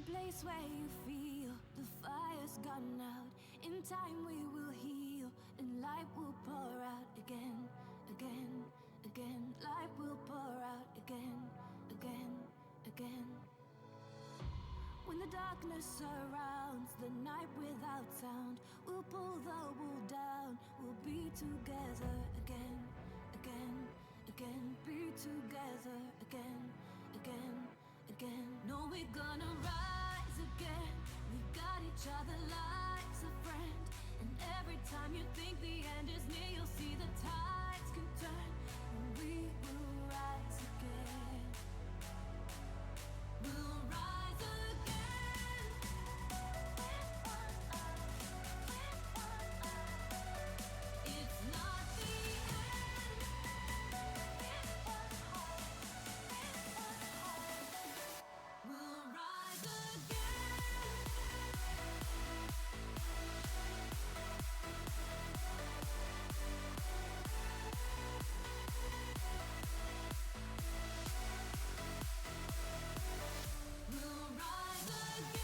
place where you feel the fire's gone out. In time we will heal, and light will pour out again, again, again. Light will pour out again, again, again. When the darkness surrounds the night without sound, we'll pull the wool down, we'll be together again, again, again. Be together again, again, again. No, we're gonna rise again. We've got each other like a friend. And every time you think the end is near, you'll see the tides can turn, and we will rise again. We'll rise again. It's not the end. We'll rise again. We'll rise again.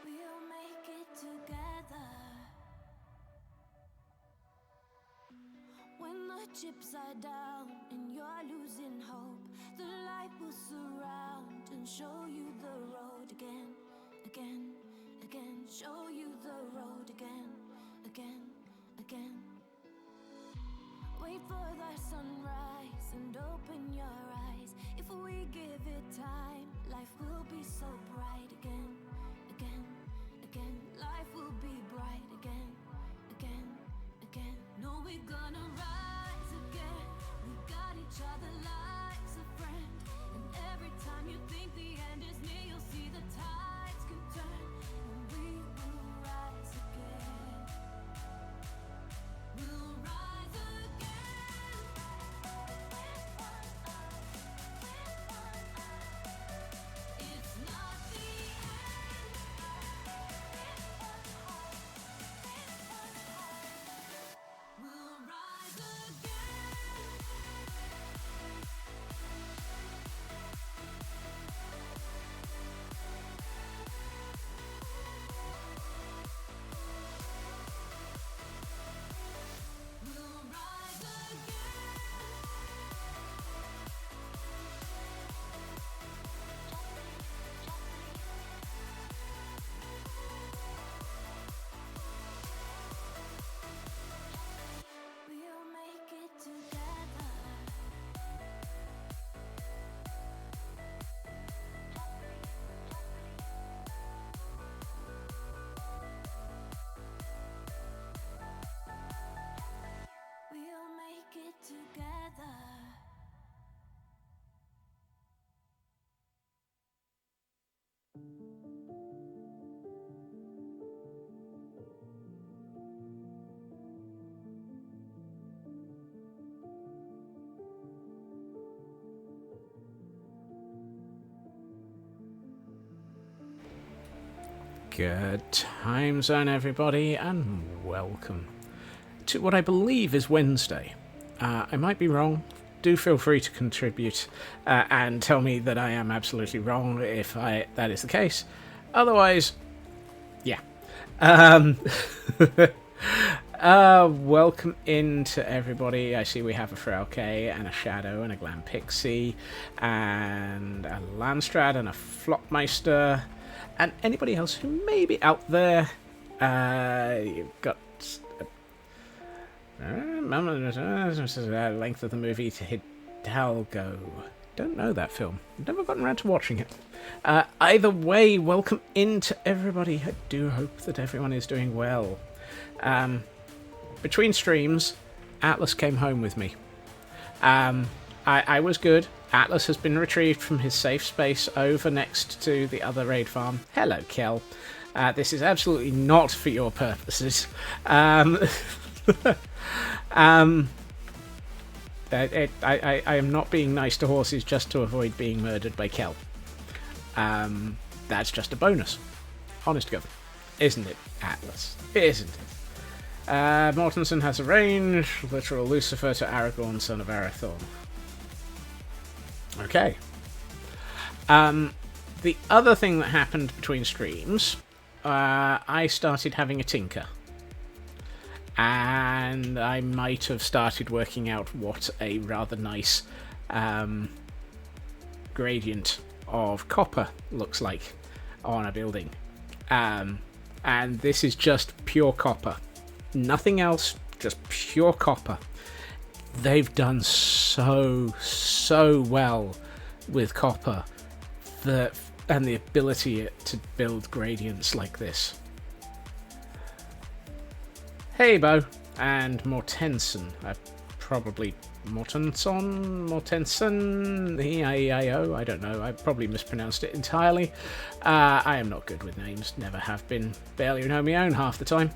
We'll make it together. When the chips are down and you're losing hope, the light will surround and show you the road again, again, again. Show you the road again, again, again. Wait for the sunrise and open your eyes. If we give it time, life will be so bright again, again, again. Life will be bright again, again, again. No, we're gonna rise again. We got each other like a friend. And every time you think the end is near, you'll see the tides can turn, and we will rise again. We'll rise again. It's not the end. We'll rise again. We'll rise again. We'll make it together. We'll make it together. Good time zone, everybody, and welcome to what I believe is Wednesday. I might be wrong. Do feel free to contribute and tell me that I am absolutely wrong if that is the case. Otherwise, yeah. Welcome in to everybody. I see we have a Frail K and a Shadow and a Glam Pixie and a Landstrad and a Flopmeister and anybody else who may be out there. You've got length of the movie to Hidalgo. Don't know that film. Never gotten around to watching it. Either way, welcome into everybody. I do hope that everyone is doing well. Between streams, Atlas came home with me. I was good. Atlas has been retrieved from his safe space over next to the other raid farm. Hello, Kel. This is absolutely not for your purposes. I am not being nice to horses just to avoid being murdered by Kel. That's just a bonus. Honest to God. Isn't it, Atlas? Isn't it? Mortensen has a range. Literal Lucifer to Aragorn, son of Arathorn. Okay. The other thing that happened between streams, I started having a tinker. And I might have started working out what a rather nice gradient of copper looks like on a building. And this is just pure copper. Nothing else, just pure copper. They've done so well with copper and the ability to build gradients like this. Hey, Bo, and Mortensen. Mortensen, E-I-E-I-O, I don't know, I probably mispronounced it entirely. I am not good with names, never have been, barely know my own half the time.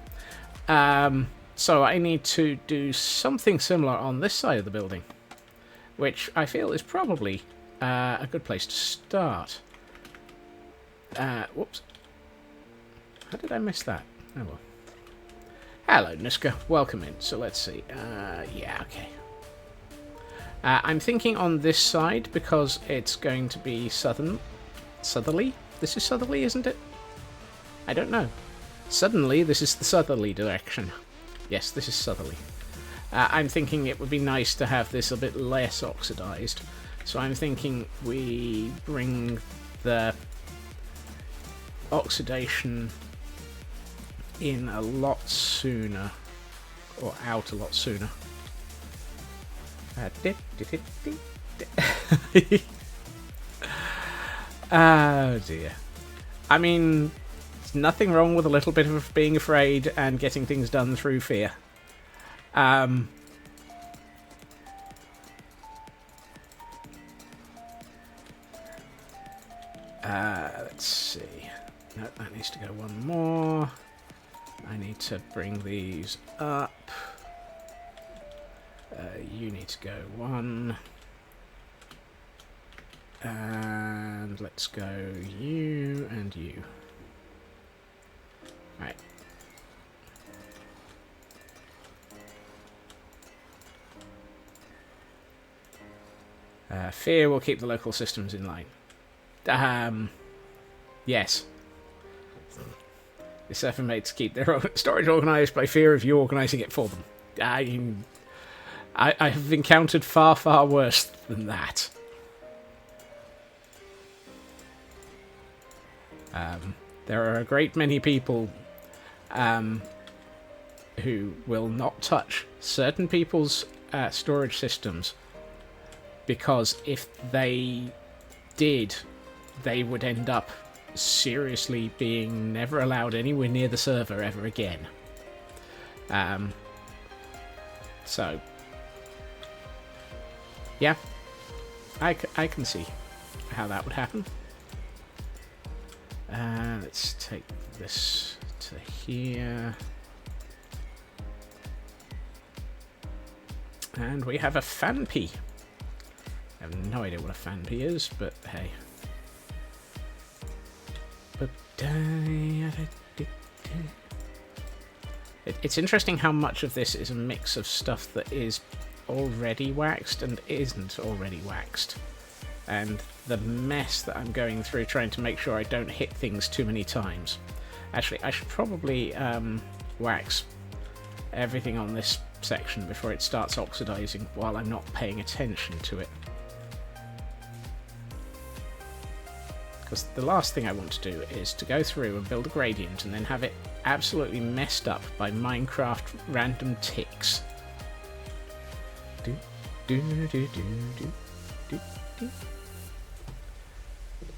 So I need to do something similar on this side of the building, which I feel is probably a good place to start. Whoops. How did I miss that? Oh well. Hello, Niska. Welcome in. So let's see. Yeah, okay. I'm thinking on this side because it's going to be southerly? This is southerly, isn't it? I don't know. Suddenly, this is the southerly direction. Yes, this is southerly. I'm thinking it would be nice to have this a bit less oxidized. So I'm thinking we bring the oxidation in a lot sooner, or out a lot sooner. Oh dear. I mean, there's nothing wrong with a little bit of being afraid and getting things done through fear. Let's see. No, that needs to go one more. I need to bring these up. You need to go one. And let's go you and you. Right. Fear will keep the local systems in line. Yes. This effort made to keep their storage organised by fear of you organising it for them. I have encountered far worse than that. There are a great many people who will not touch certain people's storage systems because if they did, they would end up seriously being never allowed anywhere near the server ever again. So, yeah, I can see how that would happen. Let's take this to here. And we have a fanpy. I have no idea what a fanpy is, but hey. It's interesting how much of this is a mix of stuff that is already waxed and isn't already waxed. And the mess that I'm going through trying to make sure I don't hit things too many times. Actually, I should probably wax everything on this section before it starts oxidizing while I'm not paying attention to it. Because the last thing I want to do is to go through and build a gradient and then have it absolutely messed up by Minecraft random ticks.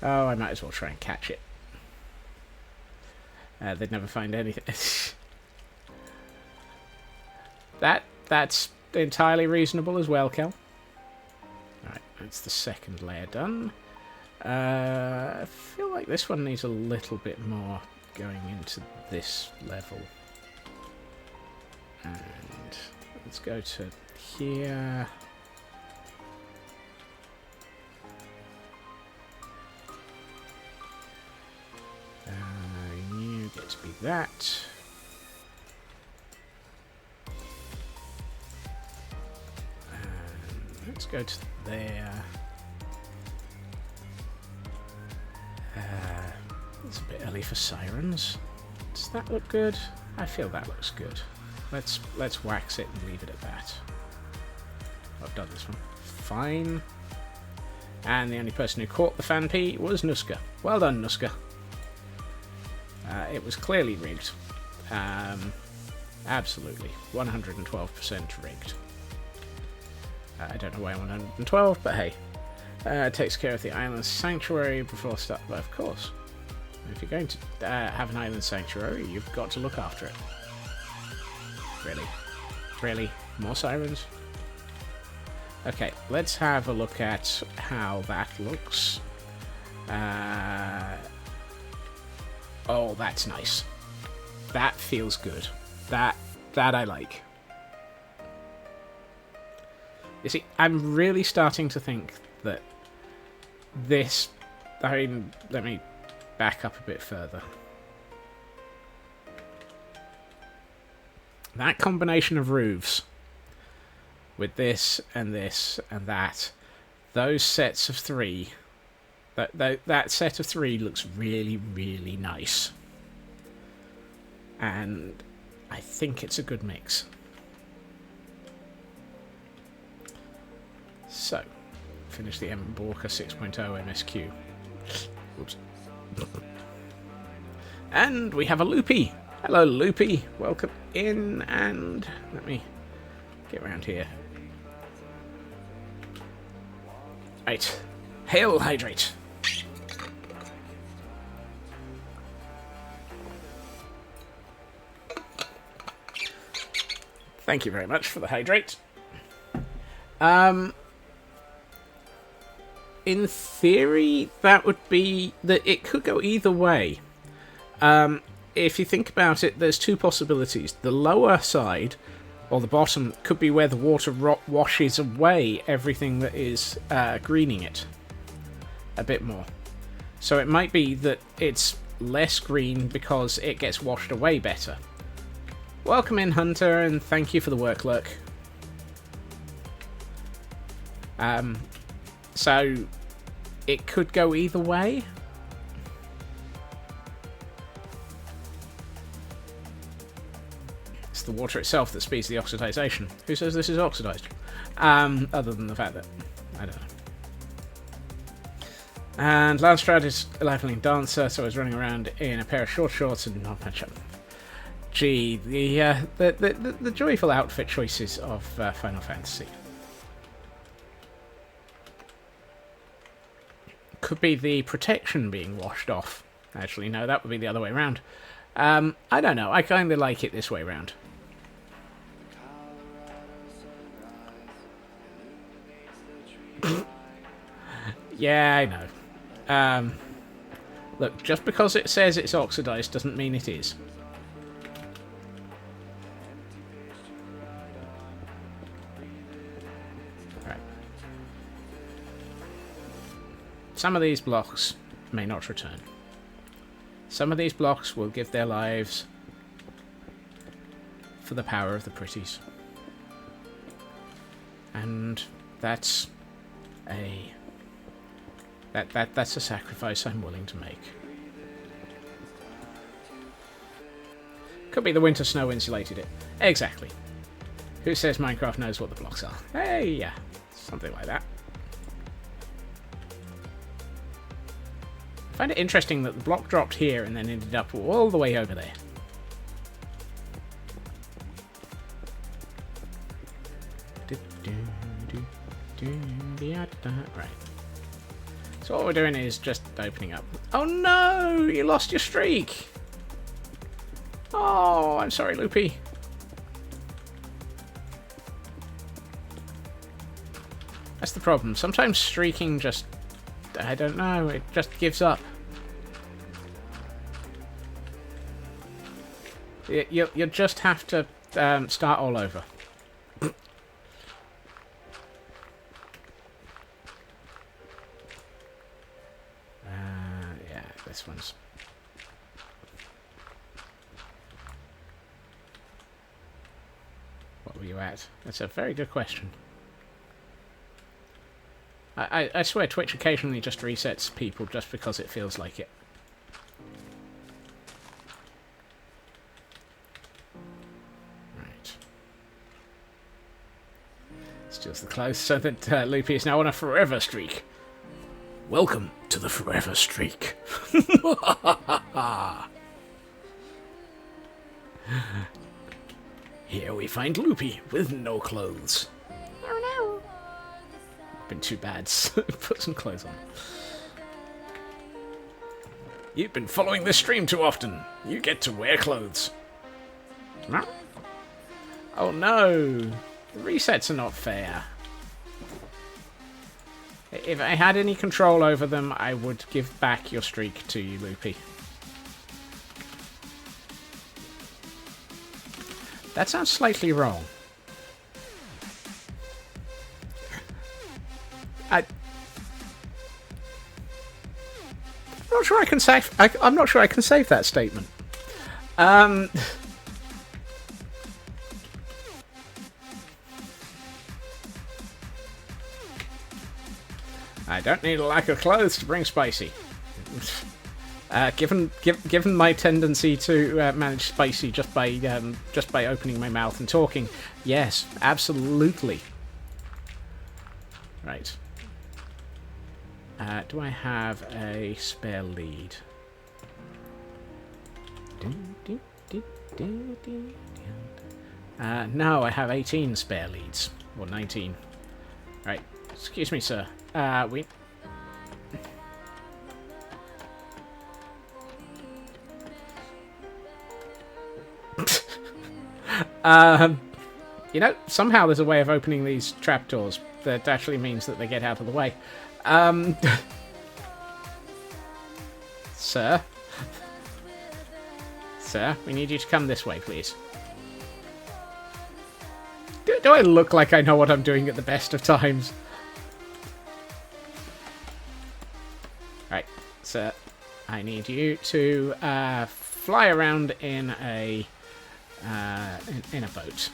Oh, I might as well try and catch it. They'd never find anything. That's entirely reasonable as well, Kel. Alright, that's the second layer done. I feel like this one needs a little bit more going into this level. And let's go to here. You get to be that. And let's go to there. It's a bit early for sirens. Does that look good? I feel that looks good. Let's wax it and leave it at that. I've done this one. Fine. And the only person who caught the fan pea was Nuska. Well done, Nuska. It was clearly rigged. Absolutely. 112% rigged. I don't know why 112, but hey. Takes care of the island sanctuary before start. Well, of course. If you're going to have an island sanctuary, you've got to look after it. Really? Really? More sirens? Okay, let's have a look at how that looks. Oh, that's nice. That feels good. That I like. You see, I'm really starting to think that this... I mean, let me back up a bit further. That combination of roofs, with this and that, those sets of three, that set of three looks really, really nice. And I think it's a good mix. So, finish the Emborca 6.0 MSQ. Oops. And we have a Loopy. Hello, Loopy. Welcome in, and let me get around here. Right. Hail, hydrate. Thank you very much for the hydrate. In theory, that would be that it could go either way. If you think about it, there's two possibilities. The lower side, or the bottom, could be where the water washes away everything that is greening it a bit more. So it might be that it's less green because it gets washed away better. Welcome in, Hunter, and thank you for the work lurk. So it could go either way. It's the water itself that speeds the oxidization. Who says this is oxidized? Other than the fact that... I don't know. And Landstrad is a leveling dancer, so I was running around in a pair of short shorts and not much up. Gee, the joyful outfit choices of Final Fantasy. Could be the protection being washed off. Actually, no, that would be the other way around. I don't know. I kind of like it this way around. Yeah, I know. Look, just because it says it's oxidized doesn't mean it is. Right. Some of these blocks may not return. Some of these blocks will give their lives for the power of the pretties. And that's a... That's a sacrifice I'm willing to make. Could be the winter snow insulated it. Exactly. Who says Minecraft knows what the blocks are? Hey, yeah. Something like that. I find it interesting that the block dropped here and then ended up all the way over there. Right. So what we're doing is just opening up. Oh no! You lost your streak! Oh, I'm sorry, Loopy. That's the problem. Sometimes streaking just... I don't know, it just gives up. You'll just have to start all over. Yeah, this one's... were you at? That's a very good question. I swear Twitch occasionally just resets people just because it feels like it. Right. Steals the clothes so that Loopy is now on a forever streak. Welcome to the forever streak. Here we find Loopy with no clothes. Oh no. Been too bad. Put some clothes on. You've been following this stream too often. You get to wear clothes. Oh no. The resets are not fair. If I had any control over them, I would give back your streak to you, Loopy. That sounds slightly wrong. I'm not sure I can save. I'm not sure I can save that statement. I don't need a lack of clothes to bring spicy. Given my tendency to manage spicy just by opening my mouth and talking, yes, absolutely. Right. Do I have a spare lead? No, I have 18 spare leads. Or 19. Right. Excuse me, sir. We... you know, somehow there's a way of opening these trapdoors that actually means that they get out of the way. Sir? Sir, we need you to come this way, please. Do I look like I know what I'm doing at the best of times? Right, sir. I need you to fly around in a boat.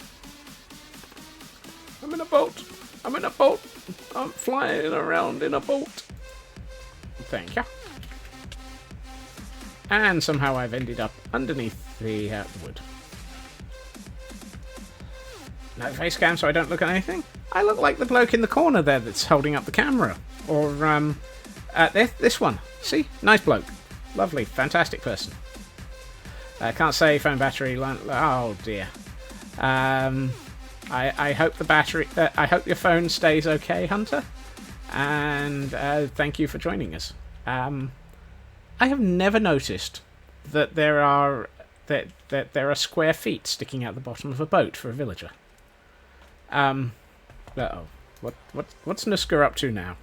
I'm in a boat. I'm in a boat. I'm flying around in a boat. Thank you. And somehow I've ended up underneath the wood. No face cam so I don't look at anything. I look like the bloke in the corner there that's holding up the camera. Or, this one. See? Nice bloke. Lovely. Fantastic person. Can't say phone battery. Oh, dear. I hope the battery... I hope your phone stays okay, Hunter. And thank you for joining us. I have never noticed that there are square feet sticking out the bottom of a boat for a villager. Uh-oh. What's Nuska up to now?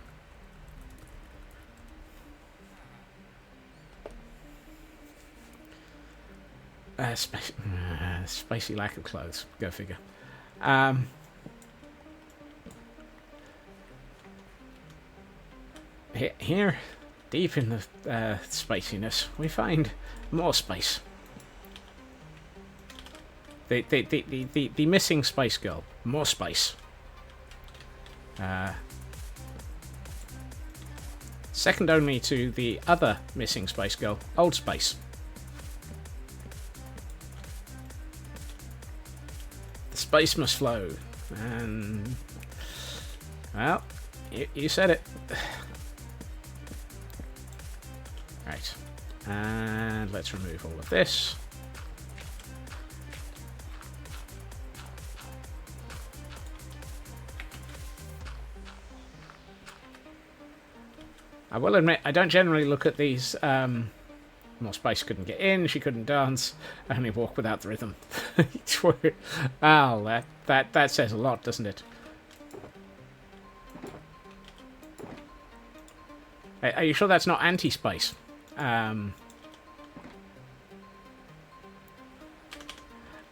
Spicy lack of clothes. Go figure. Here, deep in the spiciness, we find more spice. The missing Spice Girl. More spice. Second only to the other missing Spice Girl, Old Spice. The spice must flow. And... well, you said it. Right. And let's remove all of this. I will admit, I don't generally look at these. More Spice couldn't get in, she couldn't dance, only walk without the rhythm. Oh, that says a lot, doesn't it? Are you sure that's not anti-Spice? I'm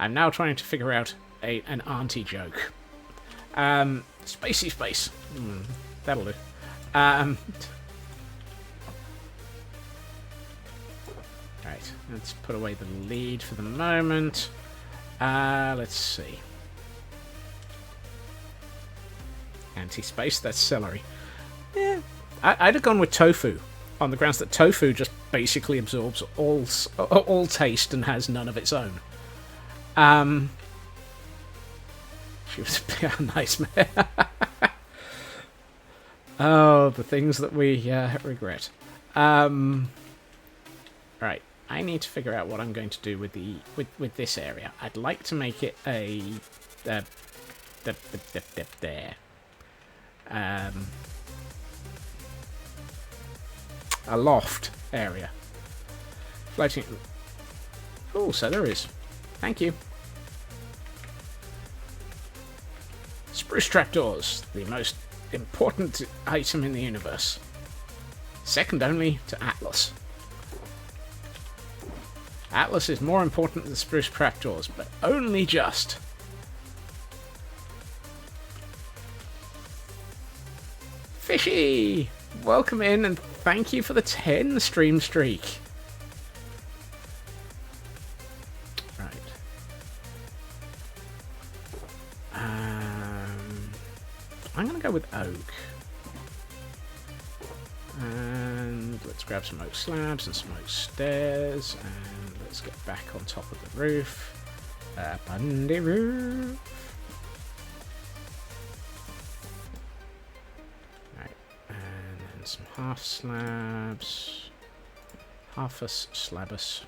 now trying to figure out an auntie joke. Spacey Spice. That'll do. Right, let's put away the lead for the moment. Let's see. Anti-space, that's celery. Yeah, I'd have gone with tofu, on the grounds that tofu just basically absorbs all taste and has none of its own. She was a nightmare. Oh, the things that we regret. Right, I need to figure out what I'm going to do with with this area. I'd like to make it a loft area. Floating. Oh, so there is. Thank you. Spruce trapdoors, the most important item in the universe. Second only to Atlas. Atlas is more important than spruce trapdoors, but only just. Fishy! Welcome in and thank you for the 10 stream streak. Right. I'm going to go with oak. And let's grab some oak slabs and some oak stairs. And let's get back on top of the roof. Up on the roof. Right. And then some half slabs. Halfus slabus.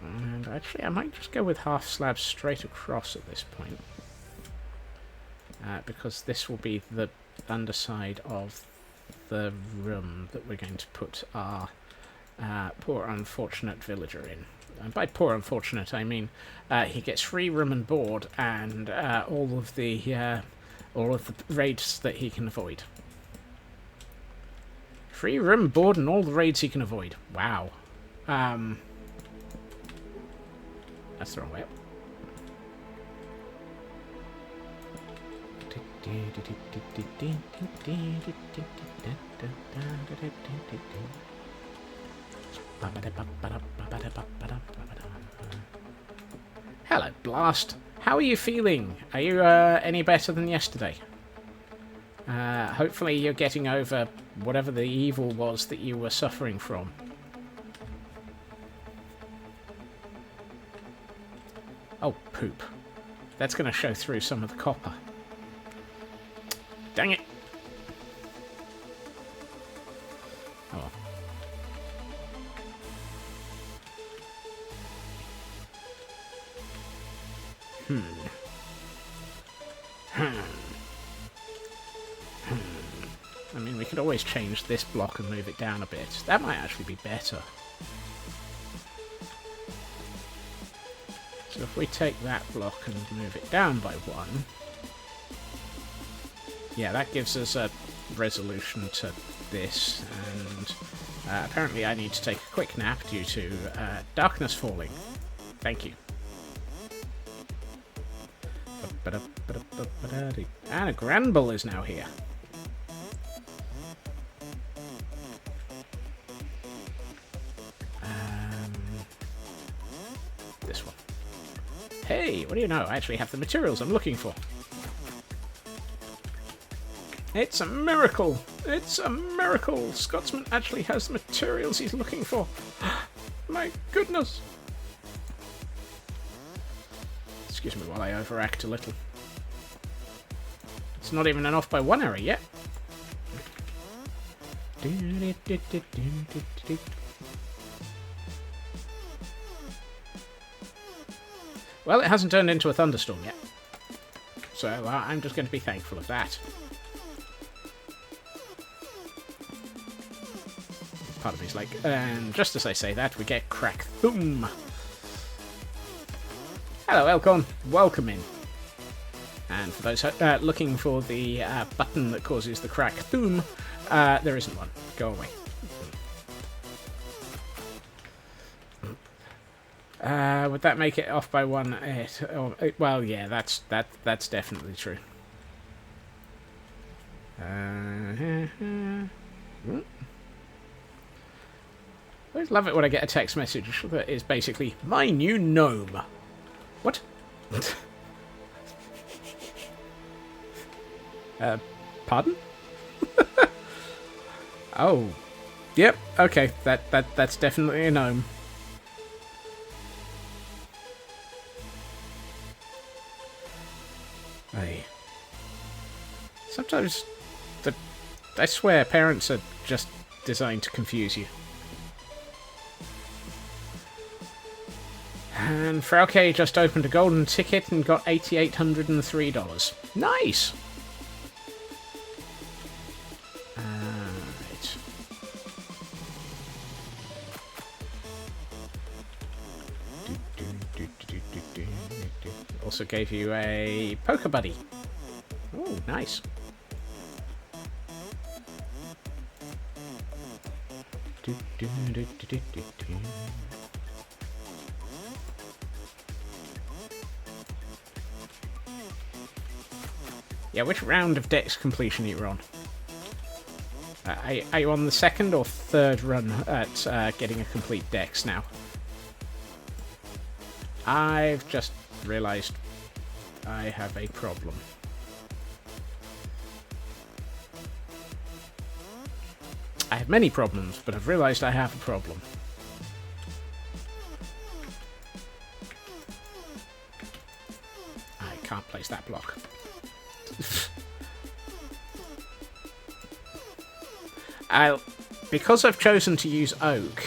And actually, I might just go with half slabs straight across at this point. Because this will be the underside of the room that we're going to put our poor unfortunate villager in. And by poor unfortunate, I mean he gets free room and board and all of the raids that he can avoid. Free room, board, and all the raids he can avoid. Wow. That's the wrong way up. Hello, Blast. How are you feeling? Are you any better than yesterday? Hopefully you're getting over whatever the evil was that you were suffering from. Oh, poop. That's going to show through some of the copper. Dang it. Oh well. I mean, we could always change this block and move it down a bit. That might actually be better. So if we take that block and move it down by 1... Yeah, that gives us a resolution to this, and apparently I need to take a quick nap due to darkness falling. Thank you. And a Granbull is now here. This one. Hey, what do you know? I actually have the materials I'm looking for. It's a miracle! It's a miracle! Scotsman actually has the materials he's looking for. My goodness! Excuse me while I overact a little. It's not even an off by 1 error yet. Well, it hasn't turned into a thunderstorm yet. So I'm just going to be thankful of that. Part of me's like, and just as I say that, we get crack thoom. Hello, Elcon. Welcome in. And for those looking for the button that causes the crack thoom, there isn't one. Go away. Would that make it off by 1? Well, yeah, that's definitely true. I always love it when I get a text message that is basically, my new gnome. What? Pardon? Oh. Yep, okay. That's definitely a gnome. Hey. Sometimes, I swear, parents are just designed to confuse you. And Frauke just opened a golden ticket and got $8,803. Nice! Right. Also gave you a poker buddy. Oh, nice. Yeah, which round of Dex completion are you on? Are you on the second or third run at getting a complete Dex now? I've just realised I have a problem. I have many problems, but I've realised I have a problem. I can't place that block. Because I've chosen to use oak,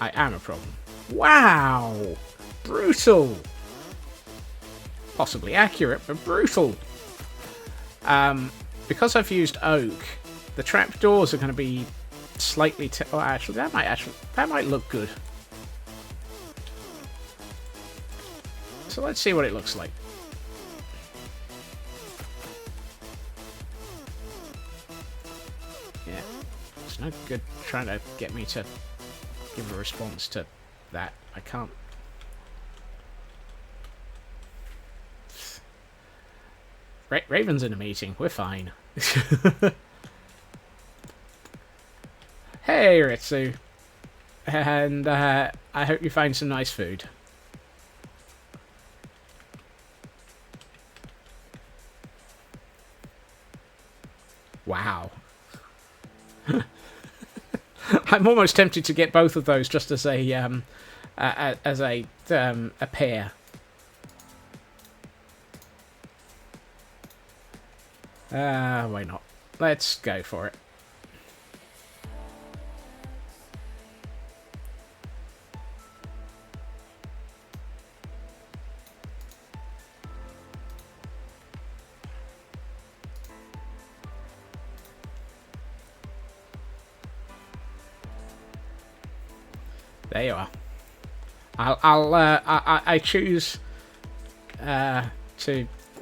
I am a problem. Wow! Brutal! Possibly accurate, but brutal. Because I've used oak, the trapdoors are going to be slightly... oh, actually, that might look good. So let's see what it looks like. Yeah, it's no good trying to get me to give a response to that. I can't. Raven's in a meeting. We're fine. Hey, Ritsu. And I hope you find some nice food. Wow. I'm almost tempted to get both of those just as a pair. Why not? Let's go for it. There you are. I choose to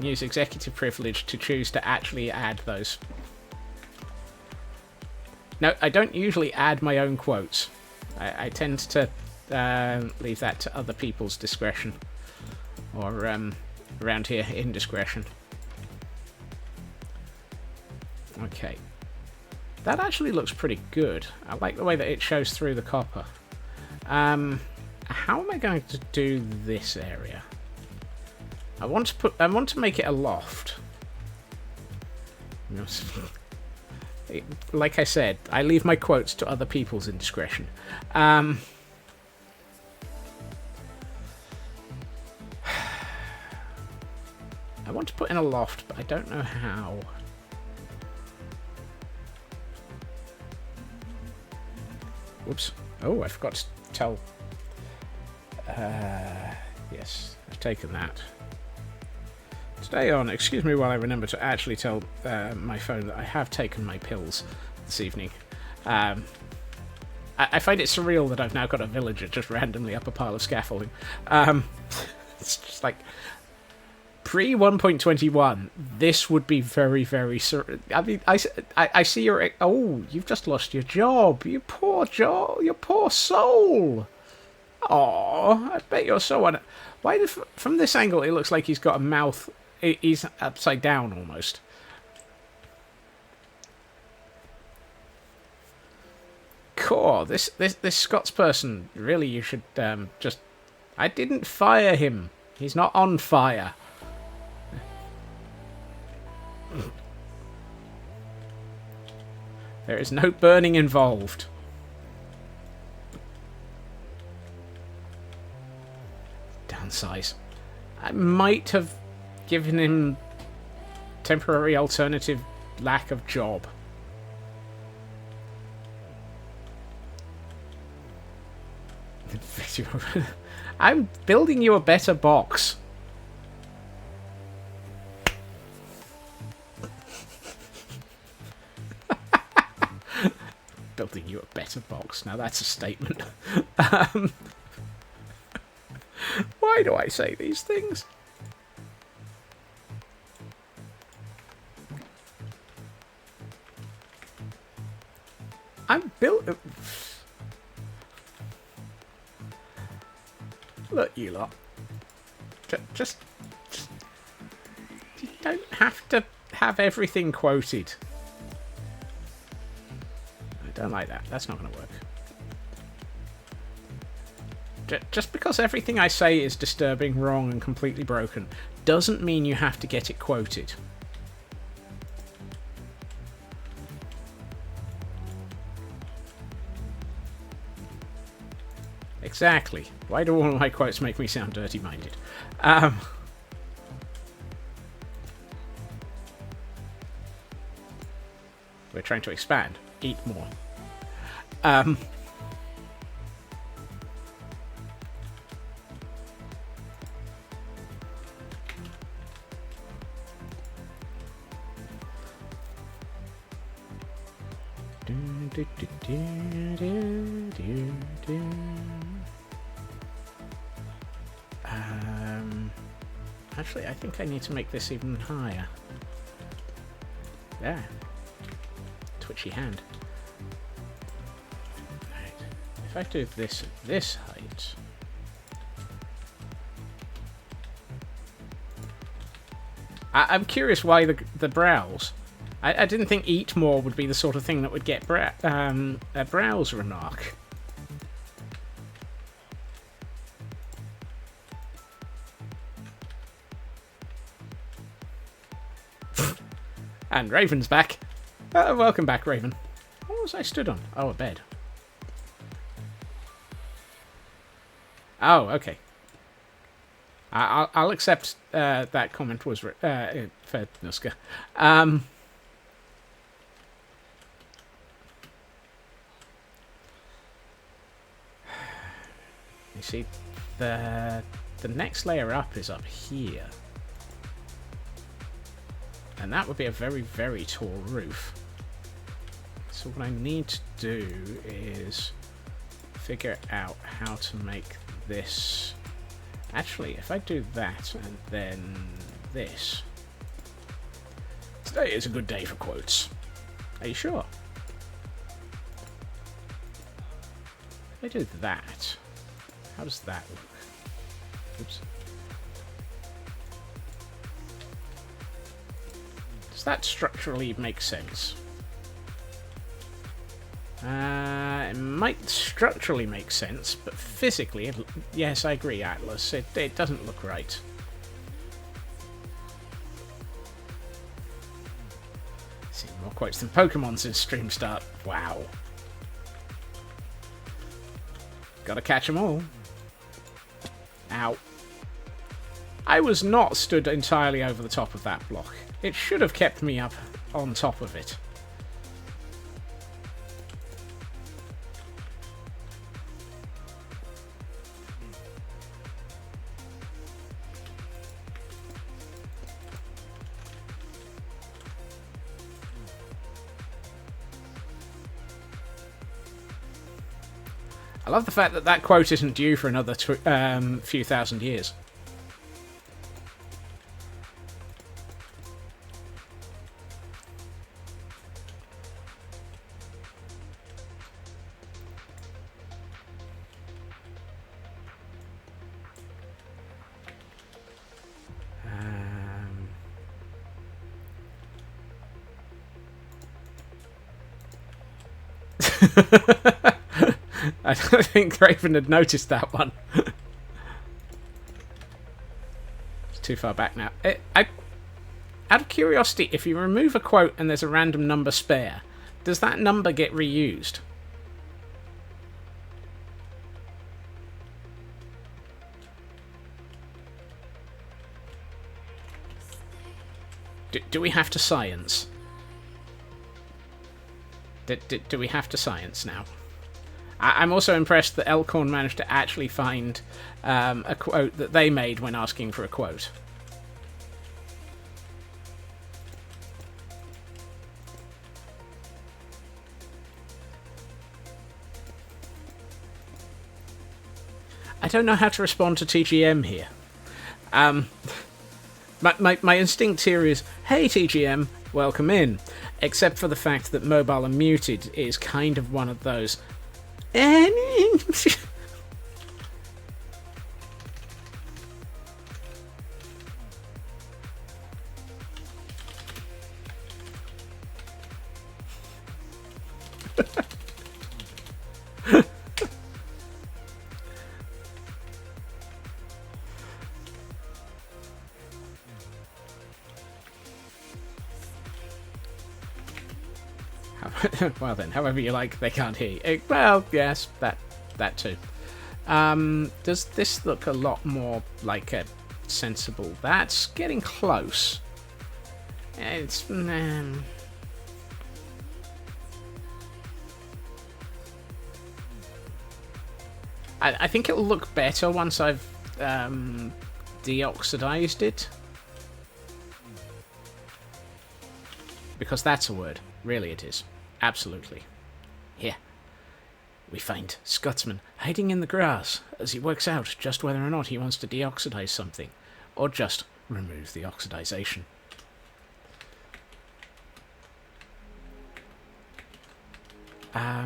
use executive privilege to choose to actually add those. No, I don't usually add my own quotes. I tend to leave that to other people's discretion, or around here, indiscretion. Okay. That actually looks pretty good. I like the way that it shows through the copper. How am I going to do this area? I want to make it a loft. Like I said, I leave my quotes to other people's indiscretion. I want to put in a loft, but I don't know how. Whoops. Oh, I forgot to tell... yes, I've taken that. Today on, excuse me while I remember to actually tell my phone that I have taken my pills this evening. I find it surreal that I've now got a villager just randomly up a pile of scaffolding. It's just like... Pre 1.21, this would be very, very... I mean, I see your... Oh, you've just lost your job. You poor your poor soul. Oh, I bet you're so on it. Why? From this angle, it looks like he's got a mouth. He's upside down almost. Cool. This Scots person, really, you should just... I didn't fire him. He's not on fire. There is no burning involved. Downsize. I might have given him temporary alternative lack of job. I'm building you a better box. Building you a better box. Now that's a statement. Why do I say these things? I'm built... Look, you lot. Just... You don't have to have everything quoted. I don't like that. That's not going to work. Just because everything I say is disturbing, wrong, and completely broken, doesn't mean you have to get it quoted. Exactly. Why do all of my quotes make me sound dirty-minded? We're trying to expand. Eat more. Actually, I think I need to make this even higher. There. Twitchy hand. Right. If I do this at this height... I'm curious why the brows. I didn't think eat more would be the sort of thing that would get a brows remark. And Raven's back. Welcome back, Raven. What was I stood on? Oh, a bed. Oh, okay. I'll accept that comment was for Nuska. You see, the next layer up is up here. And that would be a very, very tall roof. So what I need to do is figure out how to make this... Actually, if I do that and then this... Today is a good day for quotes. Are you sure? If I do that, how does that look? Oops. Does that structurally make sense? It might structurally make sense, but physically, yes, I agree, Atlas. It doesn't look right. See more quotes than Pokemon since stream start. Wow. Gotta catch them all. Ow. I was not stood entirely over the top of that block. It should have kept me up on top of it. I love the fact that that quote isn't due for another few thousand years. I don't think Raven had noticed that one. It's too far back now. Out of curiosity, if you remove a quote and there's a random number spare, does that number get reused? Do we have to science? Do we have to science now? I'm also impressed that Elkhorn managed to actually find a quote that they made when asking for a quote. I don't know how to respond to TGM here. My instinct here is, hey TGM, welcome in. Except for the fact that mobile and muted is kind of one of those... Well then, however you like, they can't hear you. Well, yes, that too. Does this look a lot more like a sensible? That's getting close. It's... I think it'll look better once I've deoxidized it. Because that's a word. Really it is. Absolutely. Here. We find Scotsman hiding in the grass as he works out just whether or not he wants to deoxidize something, or just remove the oxidization. I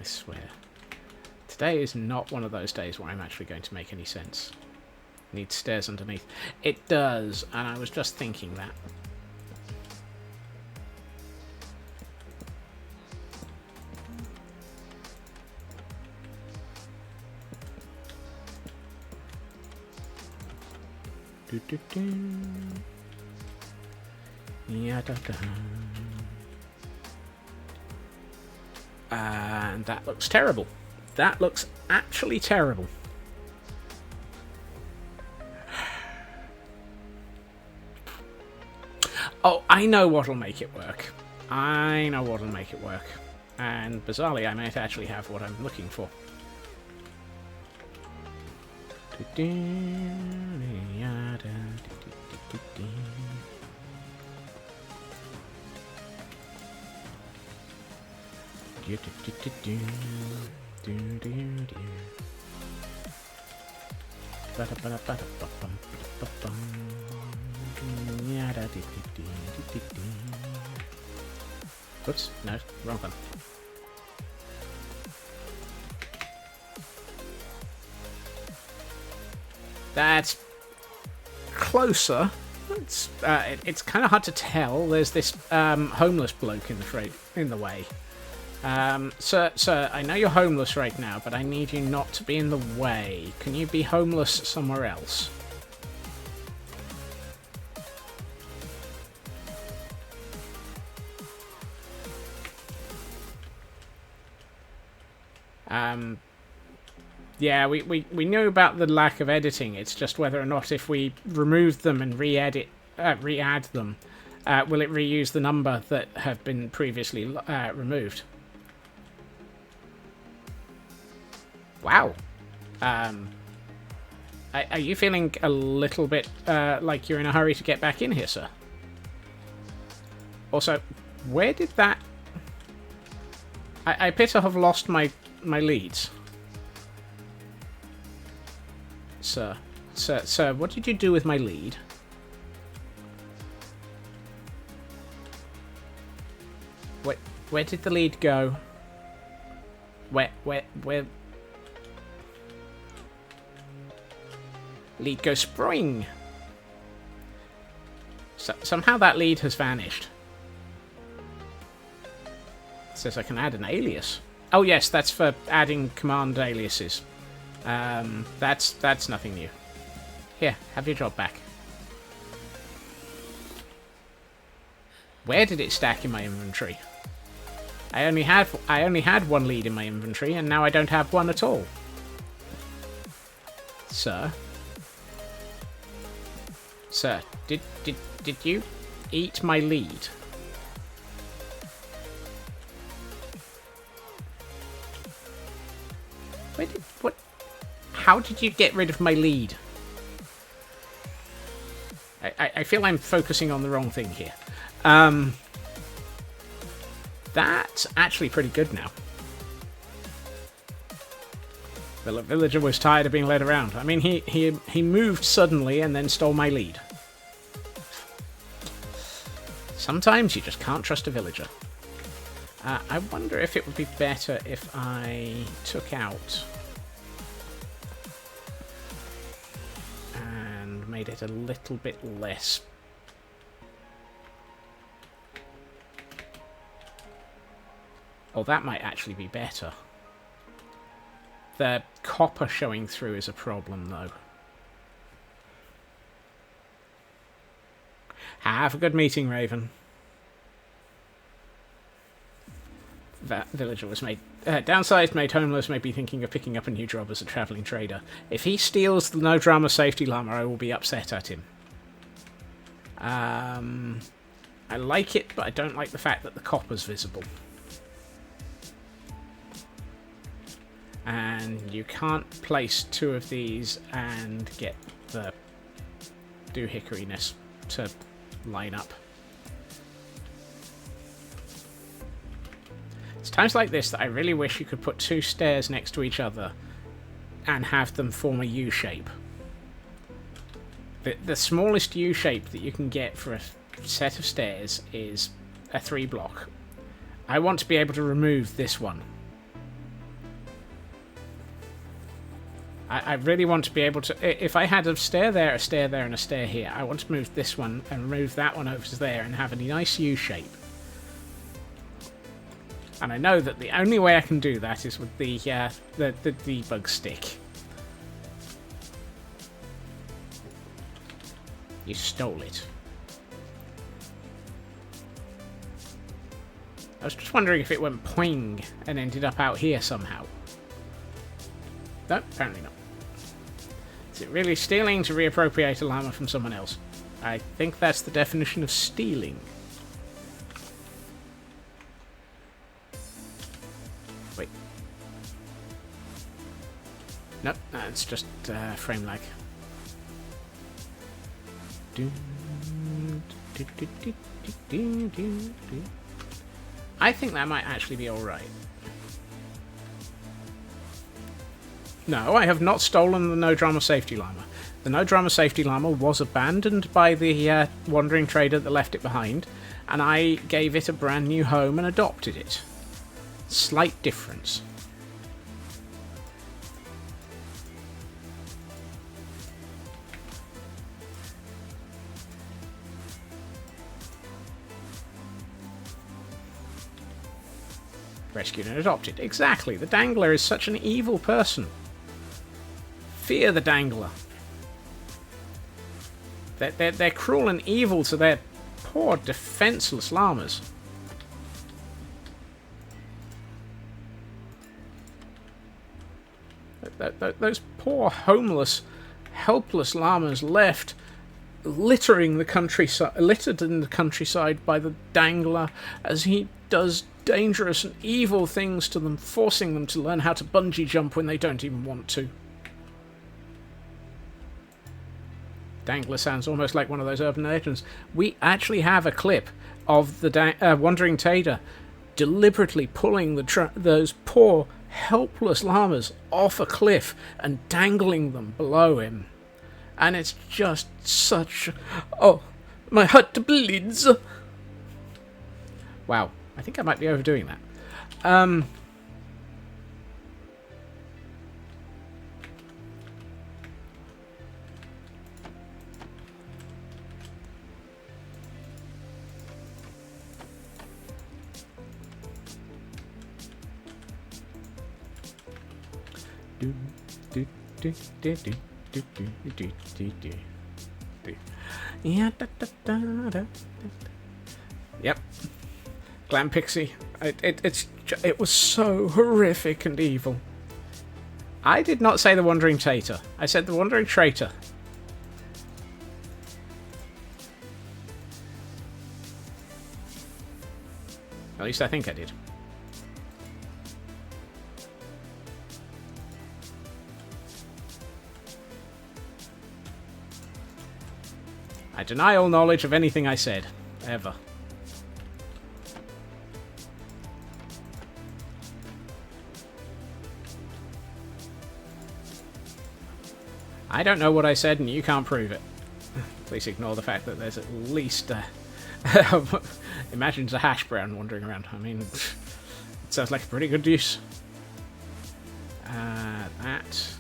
swear. Today is not one of those days where I'm actually going to make any sense. Needs stairs underneath. It does, and I was just thinking that. And that looks terrible. That looks actually terrible. Oh, I know what'll make it work. And bizarrely, I might actually have what I'm looking for. Oops, no, wrong one. That's closer. It's kind of hard to tell. There's this homeless bloke in the way. Sir, I know you're homeless right now, but I need you not to be in the way. Can you be homeless somewhere else? Yeah, we knew about the lack of editing. It's just whether or not if we remove them and re-add them, will it reuse the number that have been previously removed? Wow. Are you feeling a little bit like you're in a hurry to get back in here, sir? Also, where did that... I appear to have lost my leads. Sir, what did you do with my lead? Where did the lead go? Where? Lead go spring. Somehow that lead has vanished. It says I can add an alias. Oh yes, that's for adding command aliases. That's nothing new. Here, have your job back. Where did it stack in my inventory? I only had one lead in my inventory, and now I don't have one at all. Sir? Sir, did you eat my lead? What? How did you get rid of my lead? I feel I'm focusing on the wrong thing here. That's actually pretty good now. The villager was tired of being led around. I mean, he moved suddenly and then stole my lead. Sometimes you just can't trust a villager. I wonder if it would be better if I took out and made it a little bit less. Oh, that might actually be better. The copper showing through is a problem, though. Have a good meeting, Raven. That villager was made... downsized, made homeless, may be thinking of picking up a new job as a travelling trader. If he steals the no-drama safety llama, I will be upset at him. I like it, but I don't like the fact that the copper's visible. And you can't place two of these and get the doohickoryness to line up. It's times like this that I really wish you could put two stairs next to each other and have them form a U shape. The smallest U shape that you can get for a set of stairs is a 3 block. I want to be able to remove this one. I really want to be able to... If I had a stair there, and a stair here, I want to move this one and move that one over to there and have a nice U shape. And I know that the only way I can do that is with the debug stick. You stole it. I was just wondering if it went poing and ended up out here somehow. No, apparently not. Is it really stealing to reappropriate a llama from someone else? I think that's the definition of stealing. Wait. Nope, it's just frame lag. I think that might actually be alright. No, I have not stolen the no-drama safety llama. The no-drama safety llama was abandoned by the wandering trader that left it behind, and I gave it a brand new home and adopted it. Slight difference. Rescued and adopted. Exactly. The Dangler is such an evil person. Fear the Dangler. They're cruel and evil to their poor, defenseless llamas. Those poor, homeless, helpless llamas left littering the countryside, littered in the countryside by the Dangler as he does dangerous and evil things to them, forcing them to learn how to bungee jump when they don't even want to. Dangler sounds almost like one of those urban legends. We actually have a clip of the wandering trader deliberately pulling those poor, helpless llamas off a cliff and dangling them below him. And it's just such... Oh, my heart bleeds. Wow, I think I might be overdoing that. Yep. Glam Pixie. It was so horrific and evil. I did not say the Wandering Tater. I said the Wandering Traitor. At least I think I did. I deny all knowledge of anything I said. Ever. I don't know what I said and you can't prove it. Please ignore the fact that there's at least imagine a hash brown wandering around. I mean, it sounds like a pretty good use. That.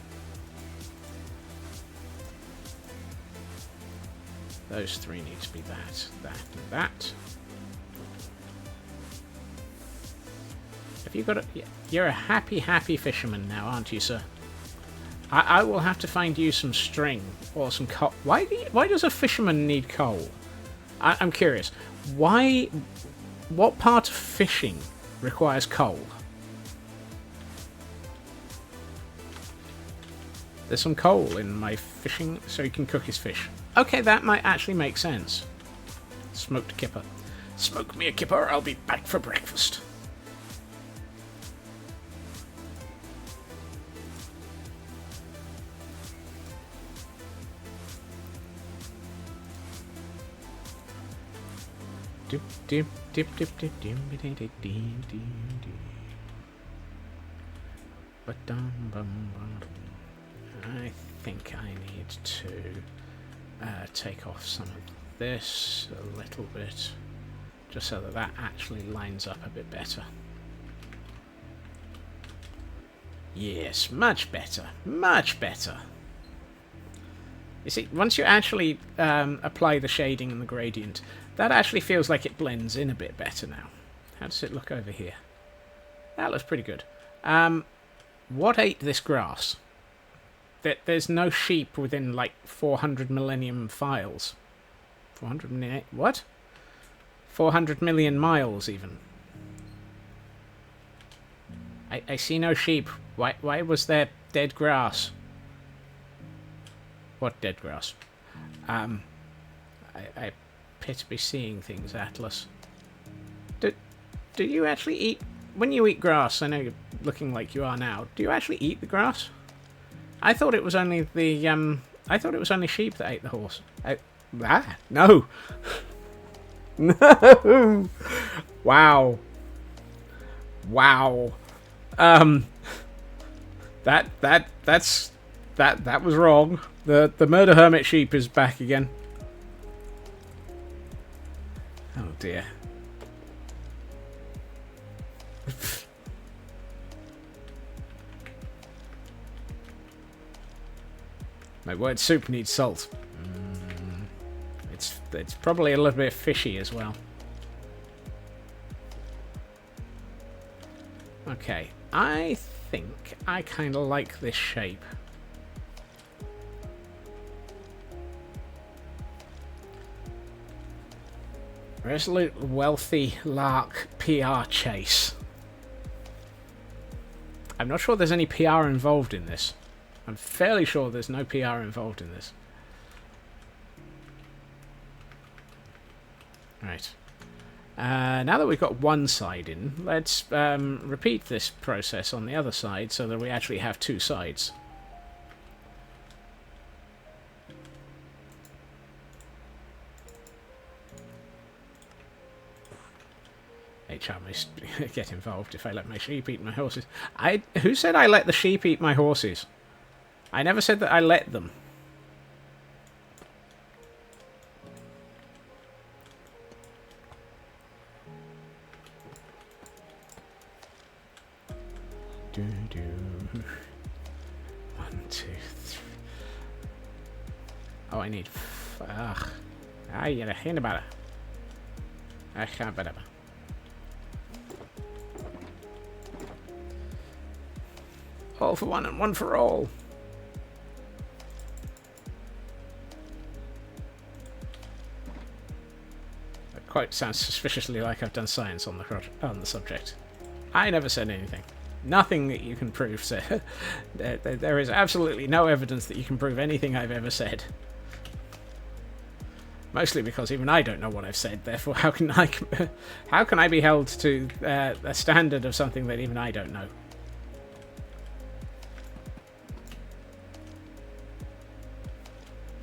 Those three need to be that, that, and that. Have you got a... You're a happy fisherman now, aren't you, sir? I will have to find you some string or some coal. Why does a fisherman need coal? I'm curious. Why... What part of fishing requires coal? There's some coal in my fishing so he can cook his fish. Okay, that might actually make sense. Smoked kipper. Smoke me a kipper, I'll be back for breakfast. Dip, dip, dip, dip, dip, dip, dip, dip, dip, dip. I think I need to take off some of this a little bit, just so that that actually lines up a bit better. Yes, much better, much better. You see, once you actually apply the shading and the gradient, that actually feels like it blends in a bit better now. How does it look over here? That looks pretty good. What ate this grass? There's no sheep within, like, 400 millennium files. 400 million... What? 400 million miles, even. I see no sheep. Why was there dead grass? What dead grass? I appear to be seeing things, Atlas. Do you actually eat... When you eat grass, I know you're looking like you are now, do you actually eat the grass? I thought it was only the, I thought it was only sheep that ate the horse. No! No! Wow. Wow. That was wrong. The murder hermit sheep is back again. Oh dear. My word soup needs salt. It's probably a little bit fishy as well. Okay, I think I kind of like this shape. Resolute, wealthy lark PR chase. I'm not sure there's any PR involved in this. I'm fairly sure there's no PR involved in this. Right. Now that we've got one side in, let's repeat this process on the other side so that we actually have two sides. HR may get involved if I let my sheep eat my horses. Who said I let the sheep eat my horses? I never said that I let them. Do. 1, 2, 3. Oh, I need. You're a about it. All for one and one for all. quote sounds suspiciously like I've done science on the subject. I never said anything. Nothing that you can prove, sir. There is absolutely no evidence that you can prove anything I've ever said. Mostly because even I don't know what I've said, therefore how can I be held to a standard of something that even I don't know?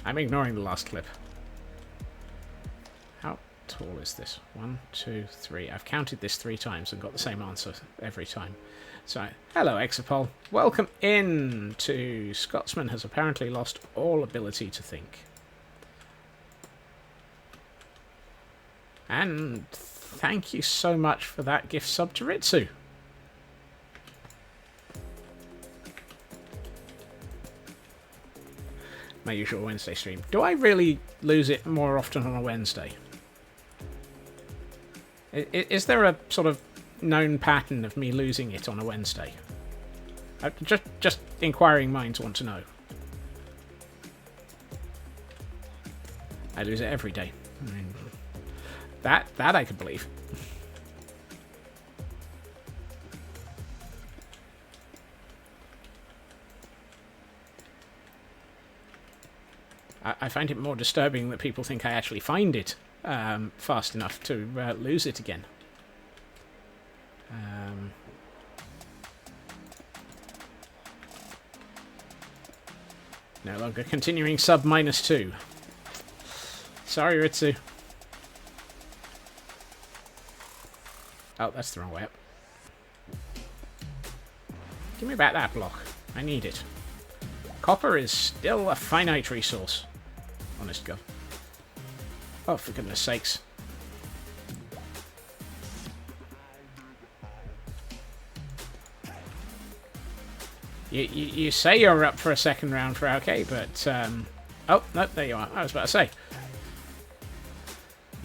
I'm ignoring the last clip. How tall is this? 1, 2, 3. I've counted this 3 times and got the same answer every time. So, hello Exapol. Welcome in to Scotsman has apparently lost all ability to think. And thank you so much for that gift sub to Ritsu. My usual Wednesday stream. Do I really lose it more often on a Wednesday? Is there a sort of known pattern of me losing it on a Wednesday? Just inquiring minds want to know. I lose it every day. I mean, that I could believe. I find it more disturbing that people think I actually find it fast enough to lose it again. No longer continuing sub -2. Sorry, Ritsu. Oh, that's the wrong way up. Give me back that block. I need it. Copper is still a finite resource. Honest God. Oh, for goodness sakes. You say you're up for a second round for OK, but... oh, no, there you are. I was about to say.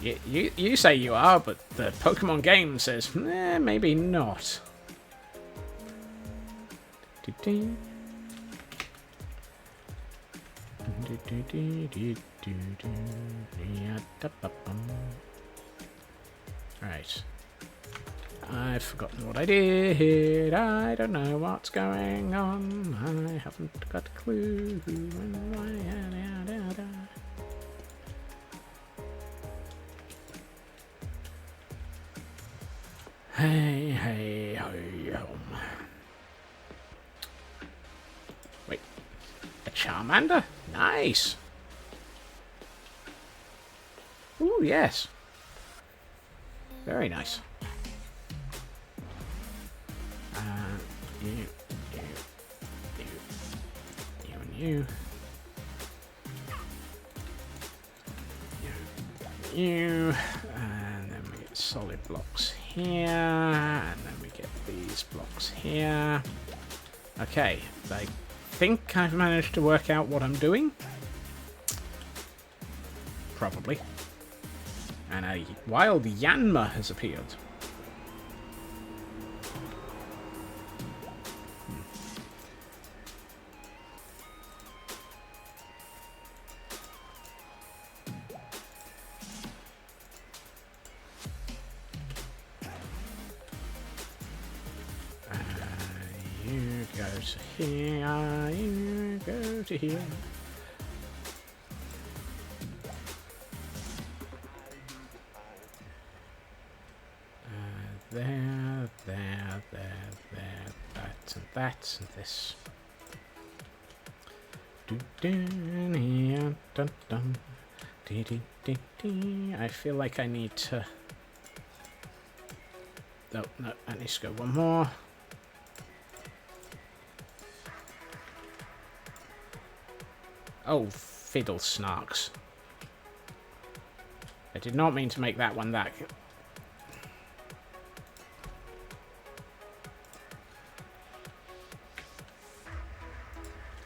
You say you are, but the Pokemon game says, maybe not. Right. I've forgotten what I did. I don't know what's going on. I haven't got a clue. Hey, home. Wait. A Charmander? Nice. Ooh, yes. Very nice. You. And then we get solid blocks here, and then we get these blocks here. Okay, I think I've managed to work out what I'm doing. Probably. And a wild Yanma has appeared. You go to here, you go to here. There, that and this. I feel like I need to... Oh, no, I need to go one more. Oh, fiddle snarks. I did not mean to make that one that...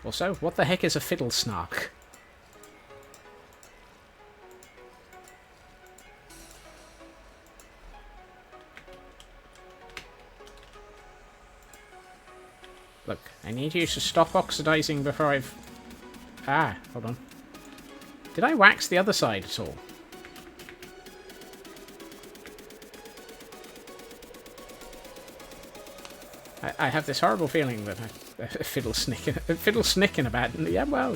Also, what the heck is a fiddle snark? Look, I need you to stop oxidizing before I've... Ah, hold on. Did I wax the other side at all? I have this horrible feeling that I fiddle snicking about. Yeah, well.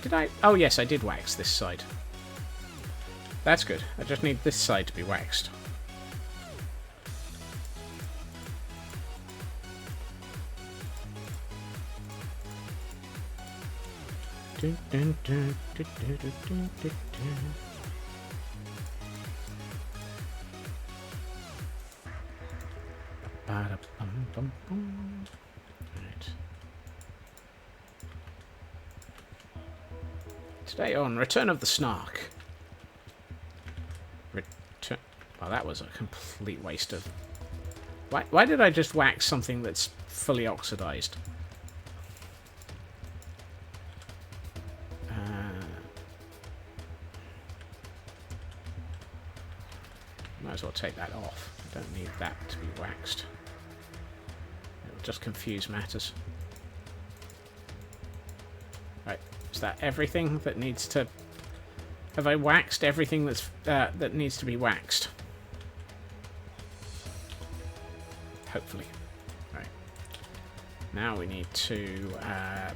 Did I? Oh yes, I did wax this side. That's good. I just need this side to be waxed. Right. Today on Return of the Snark. Well, that was a complete waste of... Why did I just wax something that's fully oxidized? Might as well take that off. I don't need that to be waxed. It'll just confuse matters. Right, is that everything that needs to... Have I waxed everything that's that needs to be waxed? Hopefully. Right. Now we need to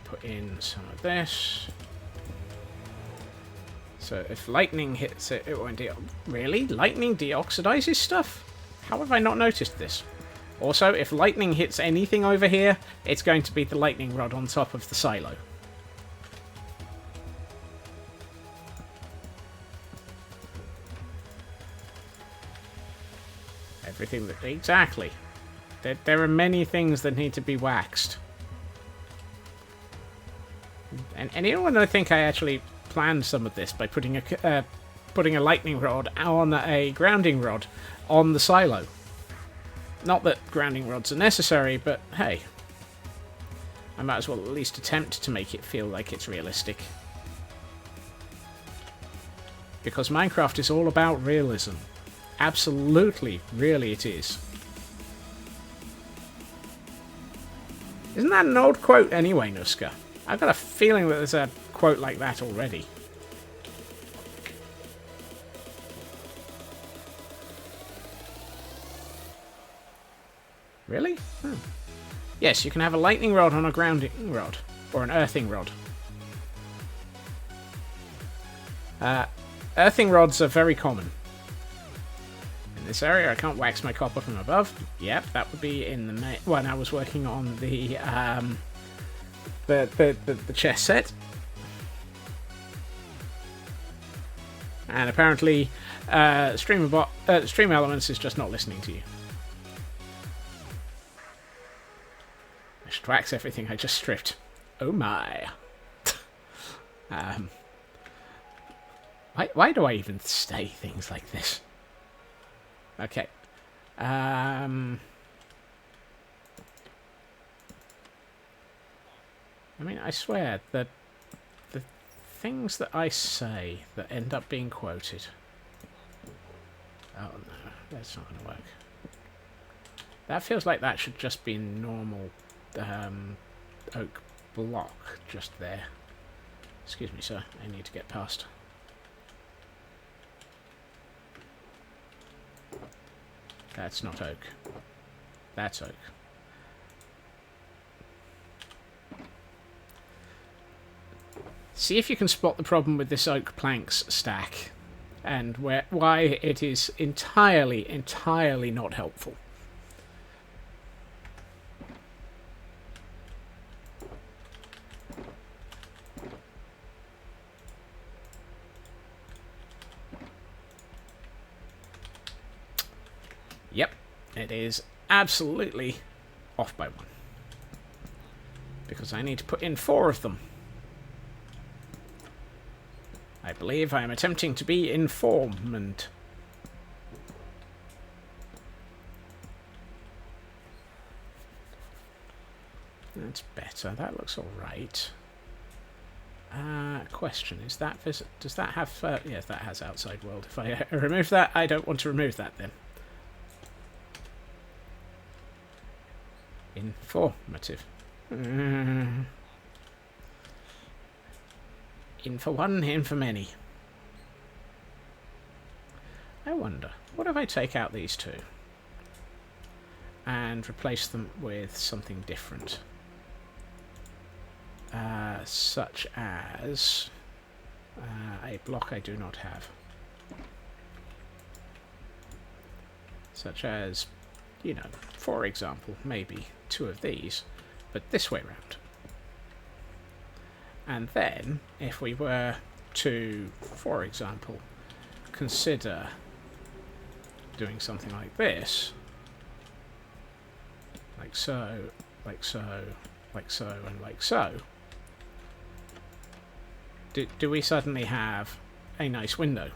put in some of this. So if lightning hits it, it won't Really? Lightning deoxidizes stuff? How have I not noticed this? Also, if lightning hits anything over here, it's going to be the lightning rod on top of the silo. Everything that... Exactly. There are many things that need to be waxed. And you know what, I think I actually planned some of this by putting a lightning rod on a grounding rod on the silo. Not that grounding rods are necessary, but hey. I might as well at least attempt to make it feel like it's realistic. Because Minecraft is all about realism. Absolutely, really it is. Isn't that an old quote anyway, Nuska? I've got a feeling that there's a quote like that already. Really? Hmm. Yes, you can have a lightning rod on a grounding rod. Or an earthing rod. Earthing rods are very common. In this area, I can't wax my copper from above. Yep, that would be in the when I was working on the chess set. And apparently, Stream Elements is just not listening to you. I should wax everything I just stripped. Oh my. Why do I even say things like this? Okay. I mean, I swear that the things that I say that end up being quoted... Oh no, that's not going to work. That feels like that should just be normal oak block just there. Excuse me, sir. I need to get past. That's not oak. That's oak. See if you can spot the problem with this oak planks stack and why it is entirely not helpful. Yep, it is absolutely off by one. Because I need to put in 4 of them. I believe I am attempting to be informant. That's better. That looks alright. Question, is that does that have... yes, that has outside world. If I remove that, I don't want to remove that then. Informative. In for one, in for many. I wonder, what if I take out these two and replace them with something different? Such as a block I do not have. Such as, you know, for example, maybe two of these, but this way round. And then, if we were to, for example, consider doing something like this, like so, like so, like so, and like so, do we suddenly have a nice window?